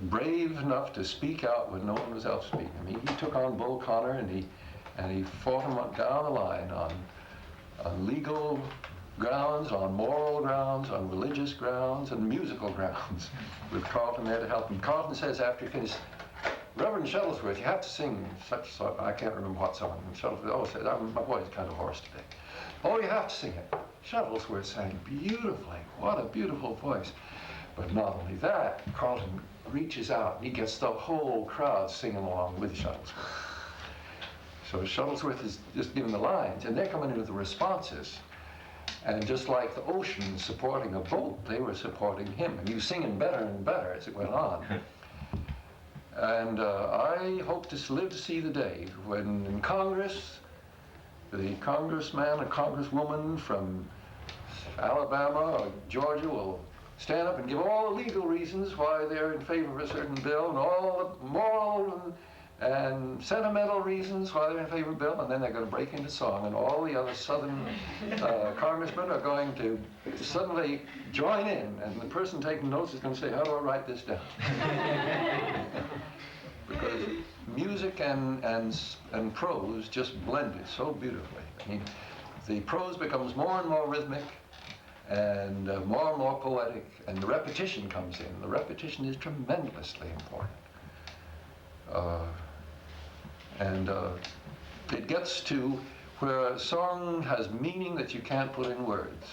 [SPEAKER 1] brave enough to speak out when no one was else speaking. I mean, he took on Bull Connor, and he fought him down the line on legal grounds, on moral grounds, on religious grounds, and musical grounds, with Carlton there to help him. Carlton says after he finished, Reverend Shuttlesworth, you have to sing such song. I can't remember what song. And Shuttlesworth says, my voice is kind of hoarse today. Oh, you have to sing it. Shuttlesworth sang beautifully. What a beautiful voice. But not only that, Carlton reaches out and he gets the whole crowd singing along with Shuttlesworth. So Shuttlesworth is just giving the lines, and they're coming in with the responses. And just like the ocean supporting a boat, they were supporting him. And he was singing better and better as it went on. And I hope to live to see the day when in Congress, the congressman or congresswoman from Alabama or Georgia will stand up and give all the legal reasons why they're in favor of a certain bill, and all the moral and sentimental reasons why they're in favor of a bill, and then they're going to break into song, and all the other southern congressmen are going to suddenly join in, and the person taking notes is going to say, how do I write this down? because music and prose just blended so beautifully. I mean, the prose becomes more and more rhythmic and more poetic, and the repetition comes in. The repetition is tremendously important. It gets to where a song has meaning that you can't put in words.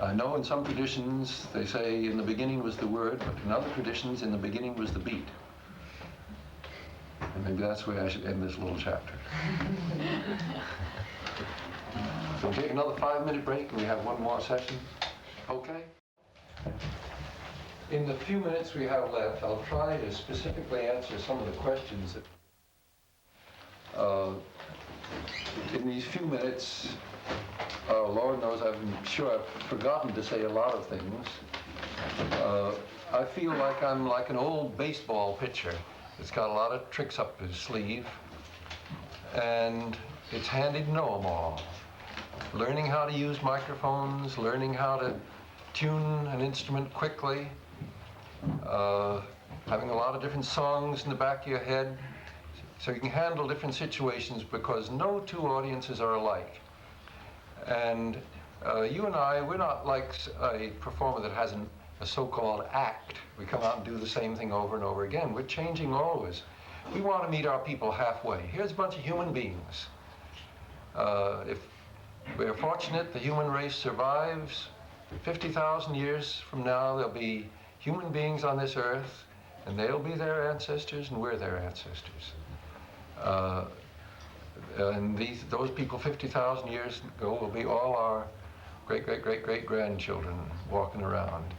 [SPEAKER 1] I know in some traditions they say in the beginning was the word, but in other traditions in the beginning was the beat. And maybe that's where I should end this little chapter. So we'll take another 5-minute break and we have one more session. Okay? In the few minutes we have left, I'll try to specifically answer some of the questions that in these few minutes, Lord knows I'm sure I've forgotten to say a lot of things. I feel like I'm like an old baseball pitcher that's got a lot of tricks up his sleeve, and it's handy to know them all. Learning how to use microphones, learning how to tune an instrument quickly, having a lot of different songs in the back of your head, so you can handle different situations, because no two audiences are alike. And you and I, we're not like a performer that has a so-called act. We come out and do the same thing over and over again. We're changing always. We want to meet our people halfway. Here's a bunch of human beings. If we're fortunate the human race survives, 50,000 years from now there'll be human beings on this earth, and they'll be their ancestors and we're their ancestors. And those people 50,000 years ago will be all our great-great-great-great-grandchildren walking around.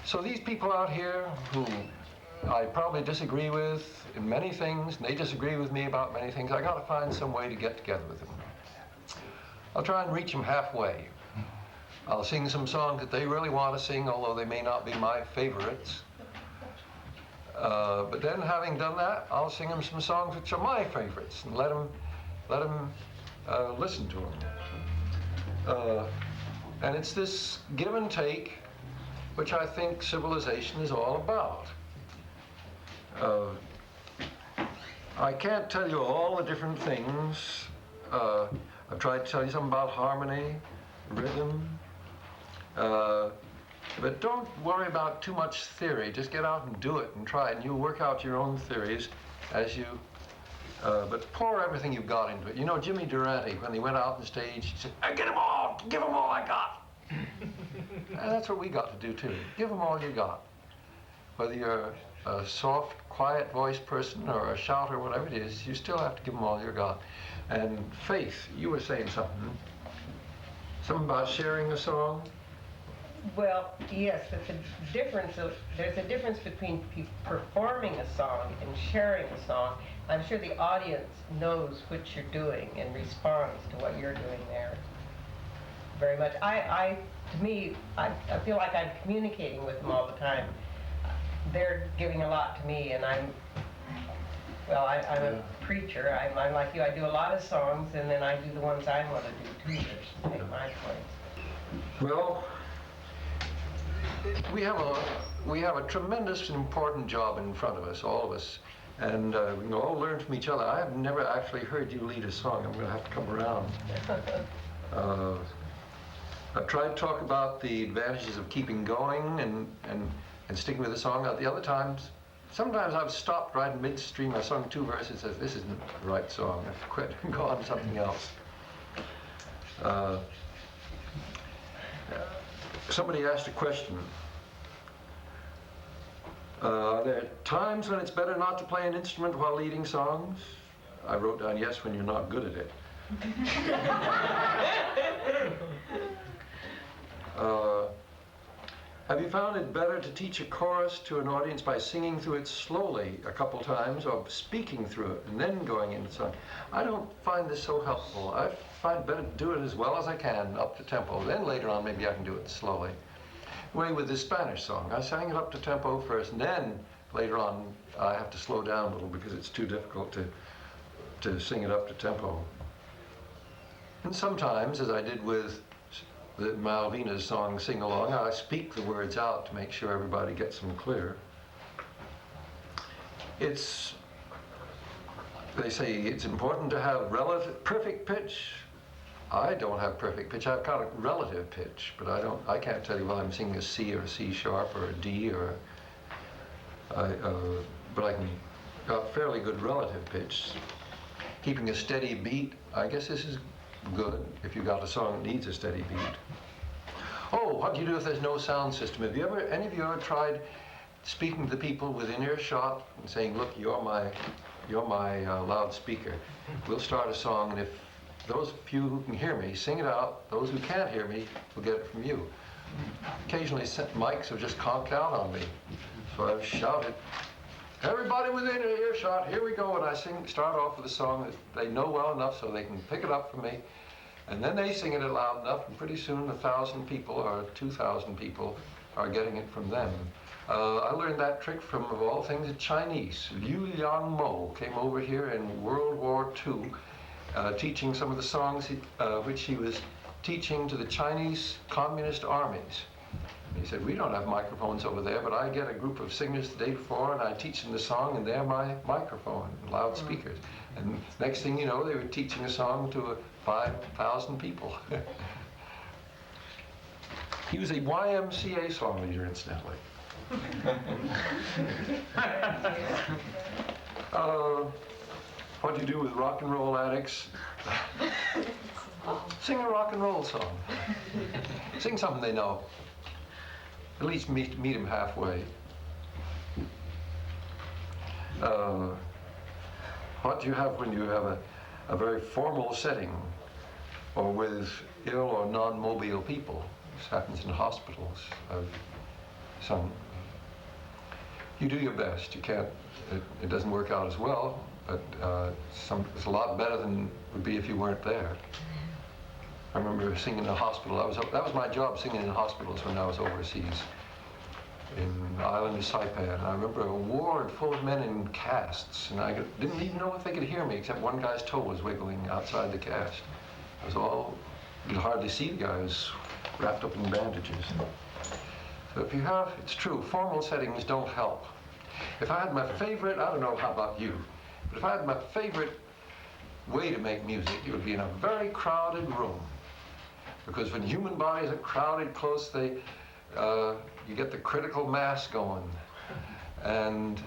[SPEAKER 1] So these people out here who I probably disagree with in many things, and they disagree with me about many things, I got to find some way to get together with them. I'll try and reach them halfway. I'll sing some songs that they really want to sing, although they may not be my favorites. But then, having done that, I'll sing them some songs which are my favorites and let them listen to them. And it's this give and take which I think civilization is all about. I can't tell you all the different things. I've tried to tell you something about harmony, rhythm, but don't worry about too much theory. Just get out and do it and try it, and you'll work out your own theories as you, but pour everything you've got into it. You know, Jimmy Durante, when he went out on the stage, he said, "Get them all, give them all I got." And that's what we got to do too. Give them all you got. Whether you're a soft, quiet voiced person or a shouter, whatever it is, you still have to give them all you got. And Faith, you were saying something. Something about sharing a song?
[SPEAKER 11] Well, yes, but there's a difference between performing a song and sharing a song. I'm sure the audience knows what you're doing and responds to what you're doing there very much. To me, I feel like I'm communicating with them all the time. They're giving a lot to me, and I'm a preacher. I'm like you. I do a lot of songs, and then I do the ones I want to do too, to make my points.
[SPEAKER 1] Well, we have a tremendous and important job in front of us, all of us, and we can all learn from each other. I have never actually heard you lead a song. I'm going to have to come around. I've tried to talk about the advantages of keeping going and sticking with the song. At the other times, sometimes I've stopped right in midstream. I sung 2 verses and said, "This isn't the right song." I've quit and gone on to something else. Somebody asked a question. Are there times when it's better not to play an instrument while leading songs? I wrote down yes when you're not good at it. Have you found it better to teach a chorus to an audience by singing through it slowly a couple times, or speaking through it and then going into the song? I don't find this so helpful. I find it better to do it as well as I can, up to tempo. Then later on, maybe I can do it slowly. Way with the Spanish song, I sang it up to tempo first, and then later on, I have to slow down a little because it's too difficult to sing it up to tempo. And sometimes, as I did with the Malvina's song Sing Along, I speak the words out to make sure everybody gets them clear. They say it's important to have perfect pitch. I don't have perfect pitch. I've got a relative pitch, but I can't tell you whether I'm singing a C or a C sharp or a D or but I can got fairly good relative pitch. Keeping a steady beat, I guess this is good if you've got a song that needs a steady beat. Oh, what do you do if there's no sound system? Have you ever, any of you ever tried speaking to the people within earshot and saying, look, you're my loudspeaker. We'll start a song, and if those few who can hear me sing it out, those who can't hear me will get it from you. Occasionally mics have just conked out on me, so I've shouted, everybody within earshot, here we go, and I start off with a song that they know well enough so they can pick it up from me, and then they sing it loud enough, and pretty soon 1,000 people or 2,000 people are getting it from them. I learned that trick from, of all things, a Chinese. Liu Liang Mo came over here in World War II, teaching some of the songs which he was teaching to the Chinese communist armies. And he said, we don't have microphones over there, but I get a group of singers the day before and I teach them the song and they're my microphone, loudspeakers. And next thing you know, they were teaching a song to 5,000 people. He was a YMCA song leader, incidentally. What do you do with rock and roll addicts? Sing a rock and roll song. Sing something they know. At least meet them halfway. What do you have when you have a very formal setting or with ill or non-mobile people? This happens in hospitals. You do your best. You can't, it doesn't work out as well, but it's a lot better than it would be if you weren't there. I remember singing in a hospital. That was my job, singing in hospitals when I was overseas in the island of Saipan. I remember a ward full of men in casts, and I didn't even know if they could hear me, except one guy's toe was wiggling outside the cast. It was all, you could hardly see the guy. He was wrapped up in bandages. So if you have, it's true, formal settings don't help. If I had my favorite, I don't know how about you, but if I had my favorite way to make music, it would be in a very crowded room. Because when human bodies are crowded close, you get the critical mass going. And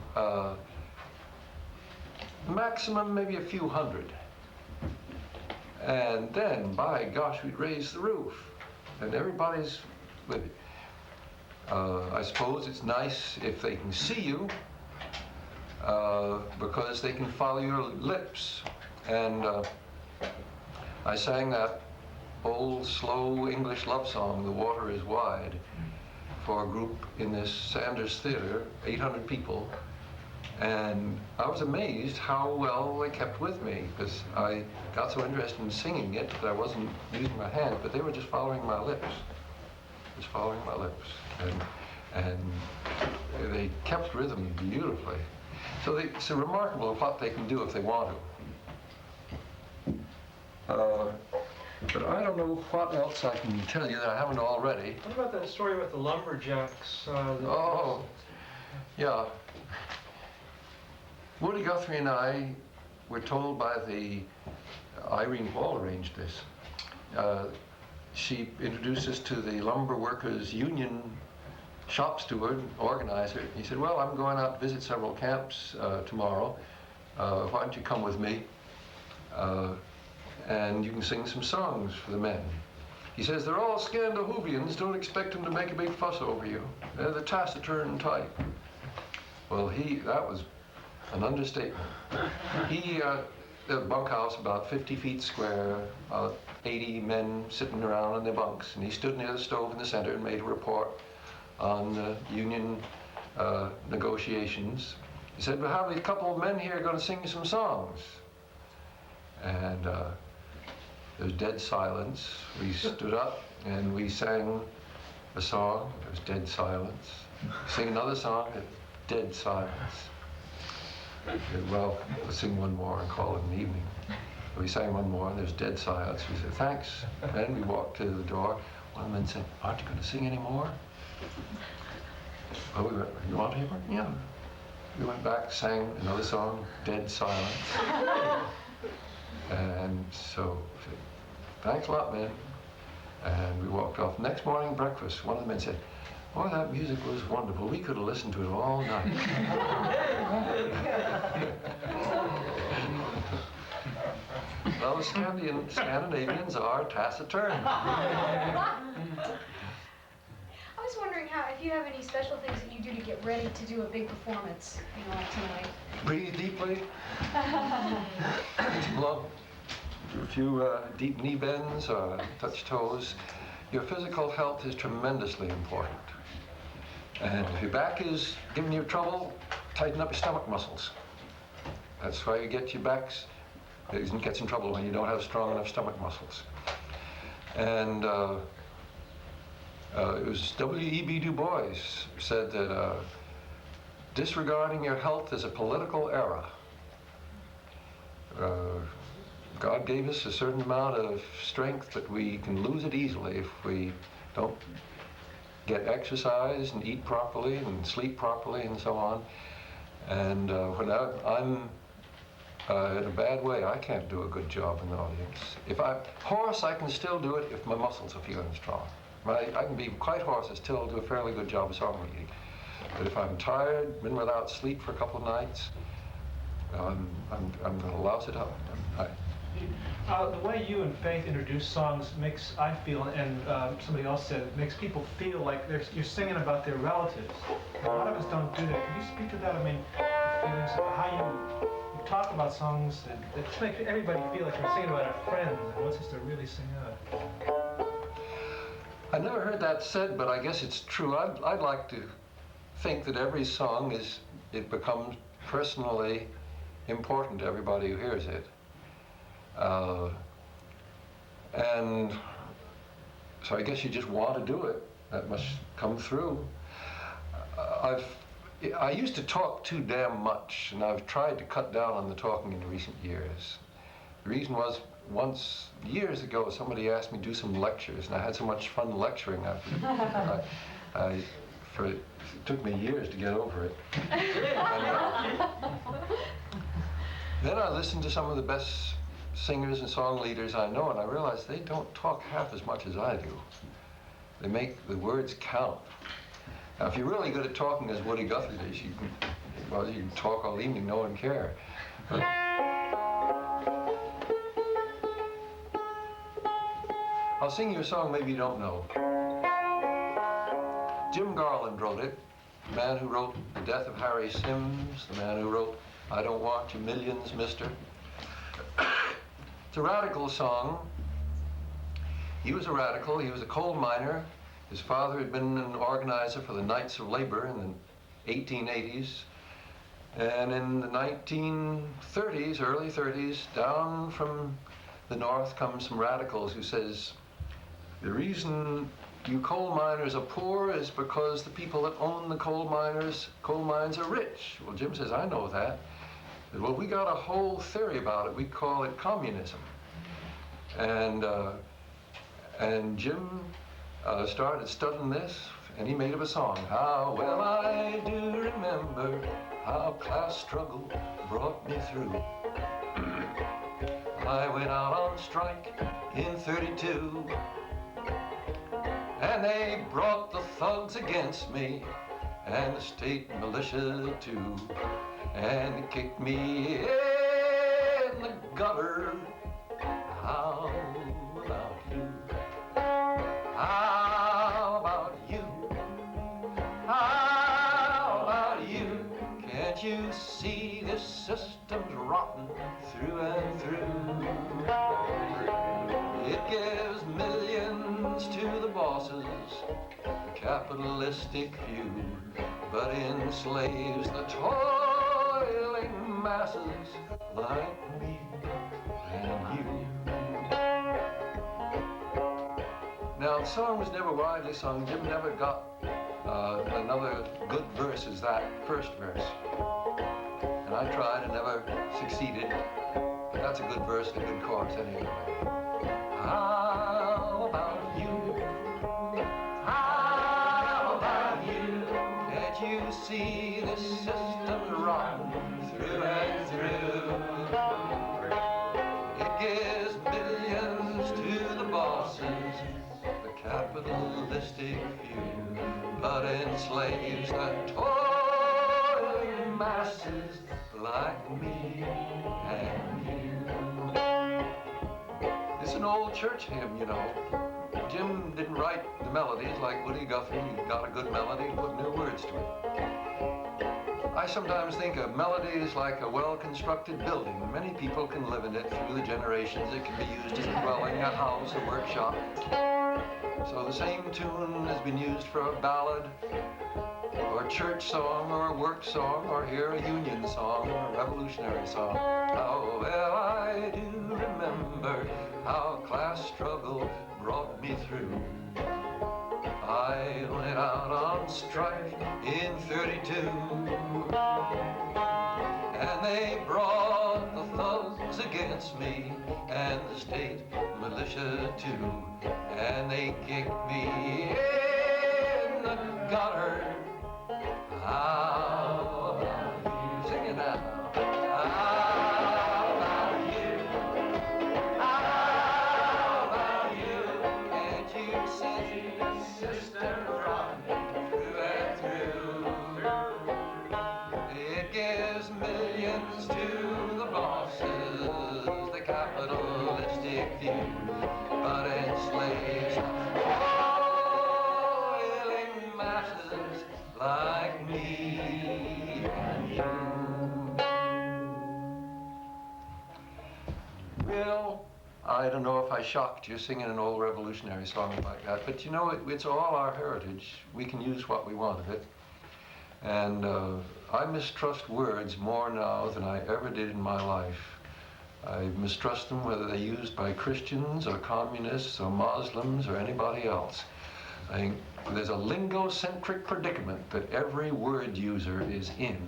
[SPEAKER 1] maximum maybe a few hundred. And then, by gosh, we'd raise the roof. And everybody's with you. I suppose it's nice if they can see you, because they can follow your lips. And I sang that old, slow English love song, The Water is Wide, for a group in this Sanders Theater, 800 people. And I was amazed how well they kept with me, because I got so interested in singing it that I wasn't using my hands, but they were just following my lips. Just following my lips. And they kept rhythm beautifully. So it's remarkable what they can do if they want to. But I don't know what else I can tell you that I haven't already.
[SPEAKER 10] What about that story with the lumberjacks?
[SPEAKER 1] Oh, yeah. Woody Guthrie and I were told by Irene Wall arranged this. She introduced us to the Lumber Workers Union shop steward, organizer. He said, well, I'm going out to visit several camps tomorrow. Why don't you come with me? And you can sing some songs for the men. He says, they're all Scandahoovians. Don't expect them to make a big fuss over you. They're the taciturn type. Well, that was an understatement. He, the bunkhouse about 50 feet square, 80 men sitting around in their bunks, and he stood near the stove in the center and made a report on the union negotiations. He said, we have a couple of men here going to sing some songs. And there was dead silence. We stood up and we sang a song. There was dead silence. Sing another song. Dead silence. Said, well, let's sing one more and call it an evening. So we sang one more and there's dead silence. We said, thanks. And we walked to the door. One of the men said, aren't you going to sing any more? Oh, you want to hear more? Yeah. we went back, sang another song, Dead Silence. And so, I said, thanks a lot, man. And we walked off. Next morning, breakfast, one of the men said, oh, that music was wonderful. We could have listened to it all night. Well, Scandinavians are taciturn.
[SPEAKER 8] I was wondering if you have any special things that you do to get ready to do a big performance, like tonight.
[SPEAKER 1] Breathe deeply. Love. Do a few deep knee bends, touch toes. Your physical health is tremendously important. And if your back is giving you trouble, tighten up your stomach muscles. That's why you get your backs. It gets in trouble when you don't have strong enough stomach muscles. And it was W.E.B. Du Bois who said that disregarding your health is a political error. God gave us a certain amount of strength, but we can lose it easily if we don't get exercise and eat properly and sleep properly and so on. And when I'm in a bad way, I can't do a good job in the audience. If I'm hoarse, I can still do it if my muscles are feeling strong. I can be quite hoarse and still do a fairly good job of song reading. But if I'm tired, been without sleep for a couple of nights, I'm going to louse it up.
[SPEAKER 4] The way you and Faith introduce songs makes, I feel, and somebody else said, it makes people feel like you're singing about their relatives. A lot of us don't do that. Can you speak to that? I mean, the feelings of how you talk about songs that make everybody feel like they're singing about our friends, and what's this to really sing out?
[SPEAKER 1] I never heard that said, but I guess it's true. I'd like to think that every song it becomes personally important to everybody who hears it. And so I guess you just want to do it. That must come through. I used to talk too damn much, and I've tried to cut down on the talking in recent years. The reason was, once, years ago, somebody asked me to do some lectures, and I had so much fun lecturing. It took me years to get over it. Then I listened to some of the best singers and song leaders I know, and I realized they don't talk half as much as I do. They make the words count. Now, if you're really good at talking, as Woody Guthrie is, you can talk all evening, no one care. But I'll sing you a song maybe you don't know. Jim Garland wrote it, the man who wrote The Death of Harry Sims, the man who wrote I Don't Want Your Millions, Mister. It's a radical song. He was a radical. He was a coal miner. His father had been an organizer for the Knights of Labor in the 1880s. And in the 1930s, early 30s, down from the north come some radicals who says, the reason you coal miners are poor is because the people that own the coal mines are rich. Well, Jim says, I know that. But, well, we got a whole theory about it. We call it communism. And Jim started studying this, and he made up a song. How well I do remember how class struggle brought me through. I went out on strike in 32, and they brought the thugs against me, and the state militia too, and they kicked me in the gutter. How about you? How about you? How about you? Can't you see this system's rotten through and through? It gives millions to the bosses, the capitalistic few, but enslaves the toiling masses like me and you. Now, the song was never widely sung. Jim never got another good verse as that first verse. And I tried and never succeeded. But that's a good verse and a good chorus anyway. How about you? How about you? Can't you see the system's rotten enslaves the toiling masses like me and you. It's an old church hymn, you know. Jim didn't write the melodies like Woody Guthrie. He got a good melody and put new words to it. I sometimes think a melody is like a well-constructed building. Many people can live in it through the generations. It can be used as a dwelling, a house, a workshop. So the same tune has been used for a ballad, or a church song, or a work song, or here a union song, or a revolutionary song. How well I do remember how class struggle brought me through. I went out on strike in '32, and they brought the thugs against me, and the state militia too, and they kicked me in the gutter. How about you? Sing it now. How about you? How about you? Can't you see the system running through and through? It gives millions to the bosses, the capitalistic view, but enslaves toiling masses like me and you. Well, I don't know if I shocked you singing an old revolutionary song like that, but you know, it's all our heritage. We can use what we want of it. And I mistrust words more now than I ever did in my life. I mistrust them whether they're used by Christians or communists or Muslims or anybody else. I think there's a lingocentric predicament that every word user is in.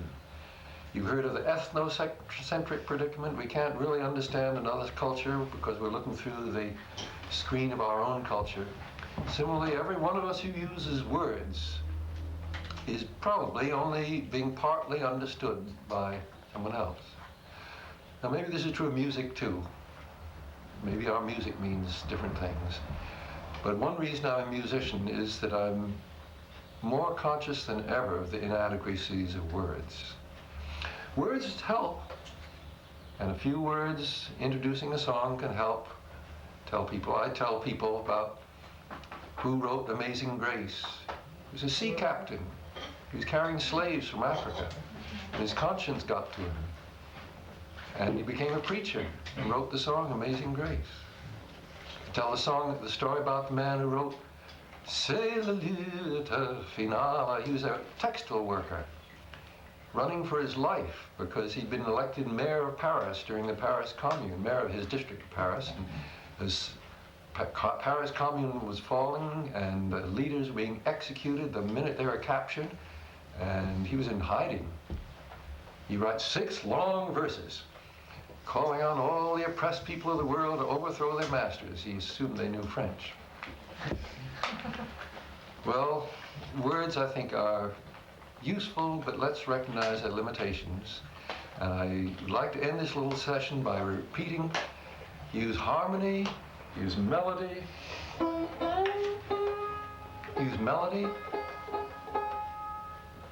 [SPEAKER 1] You've heard of the ethnocentric predicament. We can't really understand another culture because we're looking through the screen of our own culture. Similarly, every one of us who uses words is probably only being partly understood by someone else. Now maybe this is true of music too. Maybe our music means different things. But one reason I'm a musician is that I'm more conscious than ever of the inadequacies of words. Words help, and a few words introducing a song can help tell people. I tell people about who wrote Amazing Grace. He was a sea captain. He was carrying slaves from Africa, and his conscience got to him. And he became a preacher and wrote the song Amazing Grace. I tell the story about the man who wrote C'est la lutte finale. He was a textile worker, running for his life because he'd been elected mayor of Paris during the Paris Commune, mayor of his district of Paris. And as Paris Commune was falling and the leaders were being executed the minute they were captured, and he was in hiding. He writes 6 long verses calling on all the oppressed people of the world to overthrow their masters. He assumed they knew French. Well, words I think are useful, but let's recognize their limitations. And I'd like to end this little session by repeating, use harmony, use melody, use melody.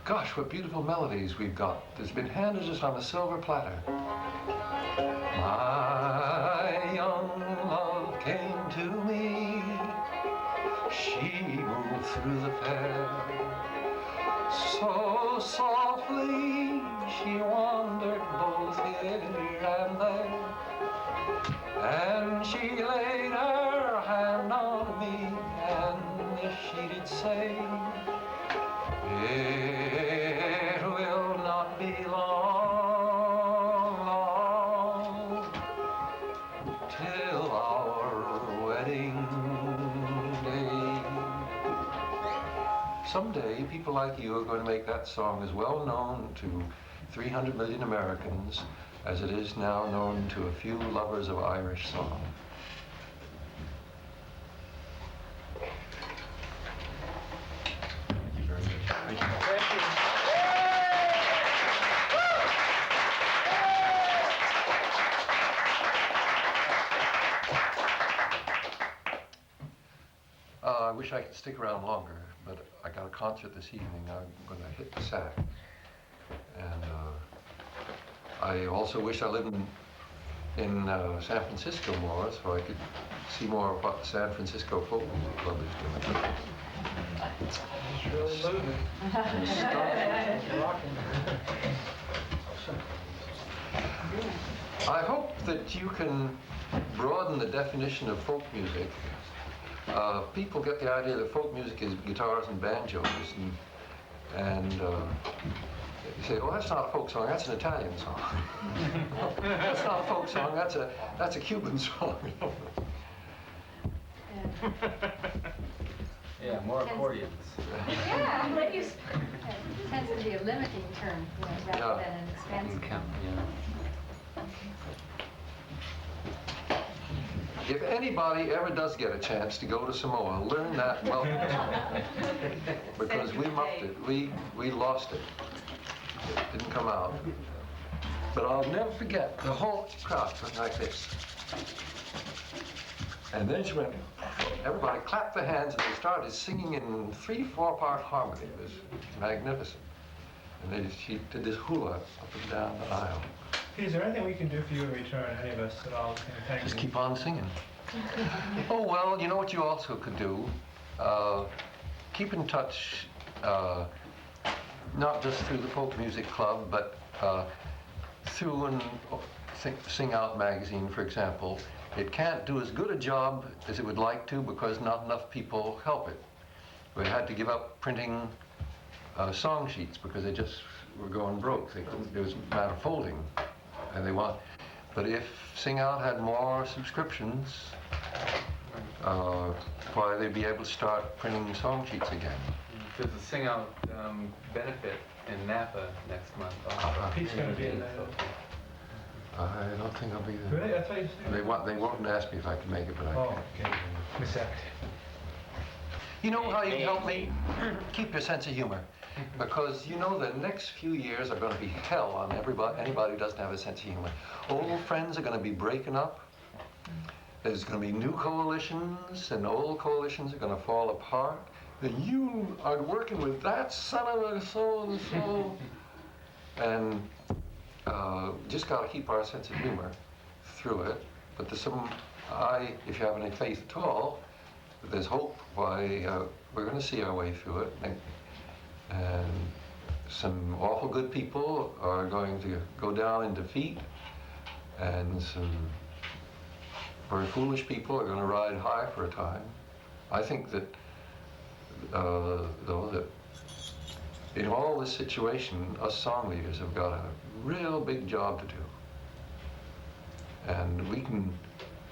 [SPEAKER 1] Gosh, what beautiful melodies we've got. That's been handed to us on a silver platter. My young love came to me. She moved through the fair. So softly she wandered both here and there. And she laid her hand on me, and she did say, it will not be long, long, till our wedding day. Someday, people like you are going to make that song as well known to 300 million Americans as it is now known to a few lovers of Irish song. Thank you very much. Thank you. I wish I could stick around longer. but I got a concert this evening. I'm going to hit the sack. And I also wish I lived in San Francisco more, so I could see more of what the San Francisco Folk Music Club is doing.
[SPEAKER 10] It's really moving. Rocking.
[SPEAKER 1] I hope that you can broaden the definition of folk music. People get the idea that folk music is guitars and banjos, and you say, "Oh, that's not a folk song. That's an Italian song." That's not a folk song. That's a Cuban song.
[SPEAKER 2] Yeah, more accordions.
[SPEAKER 9] Yeah, ladies. It tends to be a limiting term, rather than an expansive term.
[SPEAKER 1] If anybody ever does get a chance to go to Samoa, learn that welcome song. Because we muffed it. We lost it. It didn't come out. But I'll never forget, the whole crowd went like this. And then she went, everybody clapped their hands and they started singing in 3-4 part harmony. It was magnificent. And she did this hula up and down the aisle.
[SPEAKER 4] Pete, is there anything we can do for you in return, any of us at all? Thank
[SPEAKER 1] Just
[SPEAKER 4] you.
[SPEAKER 1] keep on singing. Oh, well, you know what you also could do? Keep in touch, not just through the Folk Music Club, but through Sing Out magazine, for example. It can't do as good a job as it would like to because not enough people help it. We had to give up printing song sheets because they just were going broke. It was a matter of folding. And but if Sing Out had more subscriptions, why they'd be able to start printing song sheets again.
[SPEAKER 2] There's a Sing Out benefit in Napa next month.
[SPEAKER 4] Pete's going to be in there.
[SPEAKER 1] I don't think I'll be there.
[SPEAKER 4] Really? I thought you said...
[SPEAKER 1] They won't ask me if I can make it, but I
[SPEAKER 4] Oh,
[SPEAKER 1] can.
[SPEAKER 4] okay. Miss that.
[SPEAKER 1] You know how you can help me? Keep your sense of humor. Because you know the next few years are going to be hell on anybody who doesn't have a sense of humor. Old friends are going to be breaking up. There's going to be new coalitions, and old coalitions are going to fall apart. And you are working with that son of a so-and-so. And just got to keep our sense of humor through it. But there's if you have any faith at all, there's hope. Why we're going to see our way through it. And some awful good people are going to go down in defeat, and some very foolish people are going to ride high for a time. I think that, though, that in all this situation, us song leaders have got a real big job to do. And we can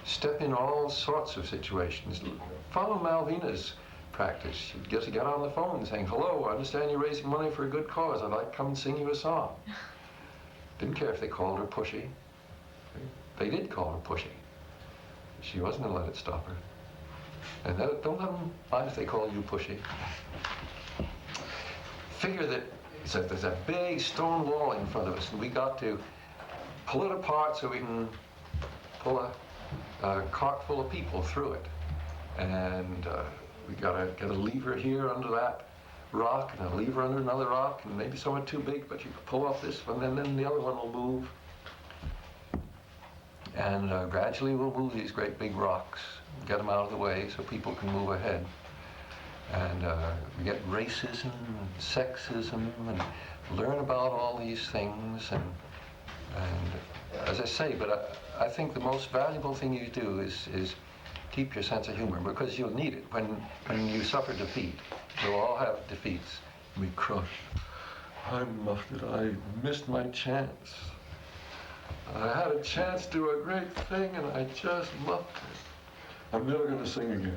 [SPEAKER 1] step in all sorts of situations. Follow Malvina's practice. She'd get on the phone saying, "Hello, I understand you're raising money for a good cause. I'd like to come and sing you a song." Didn't care if they called her pushy. They did call her pushy. She wasn't going to let it stop her. And don't let them mind if they call you pushy. Figure that there's a big stone wall in front of us, and we got to pull it apart so we can pull a cart full of people through it. And we got to get a lever here under that rock and a lever under another rock, and maybe some are too big, but you can pull off this one, and then the other one will move. And gradually we'll move these great big rocks, get them out of the way so people can move ahead. And we get racism and sexism and learn about all these things. And as I say, but I think the most valuable thing you do is keep your sense of humor, because you'll need it when you suffer defeat. We'll all have defeats. We crush. I'm muffed. I missed my chance. I had a chance to do a great thing, and I just muffed it. I'm never going to sing again.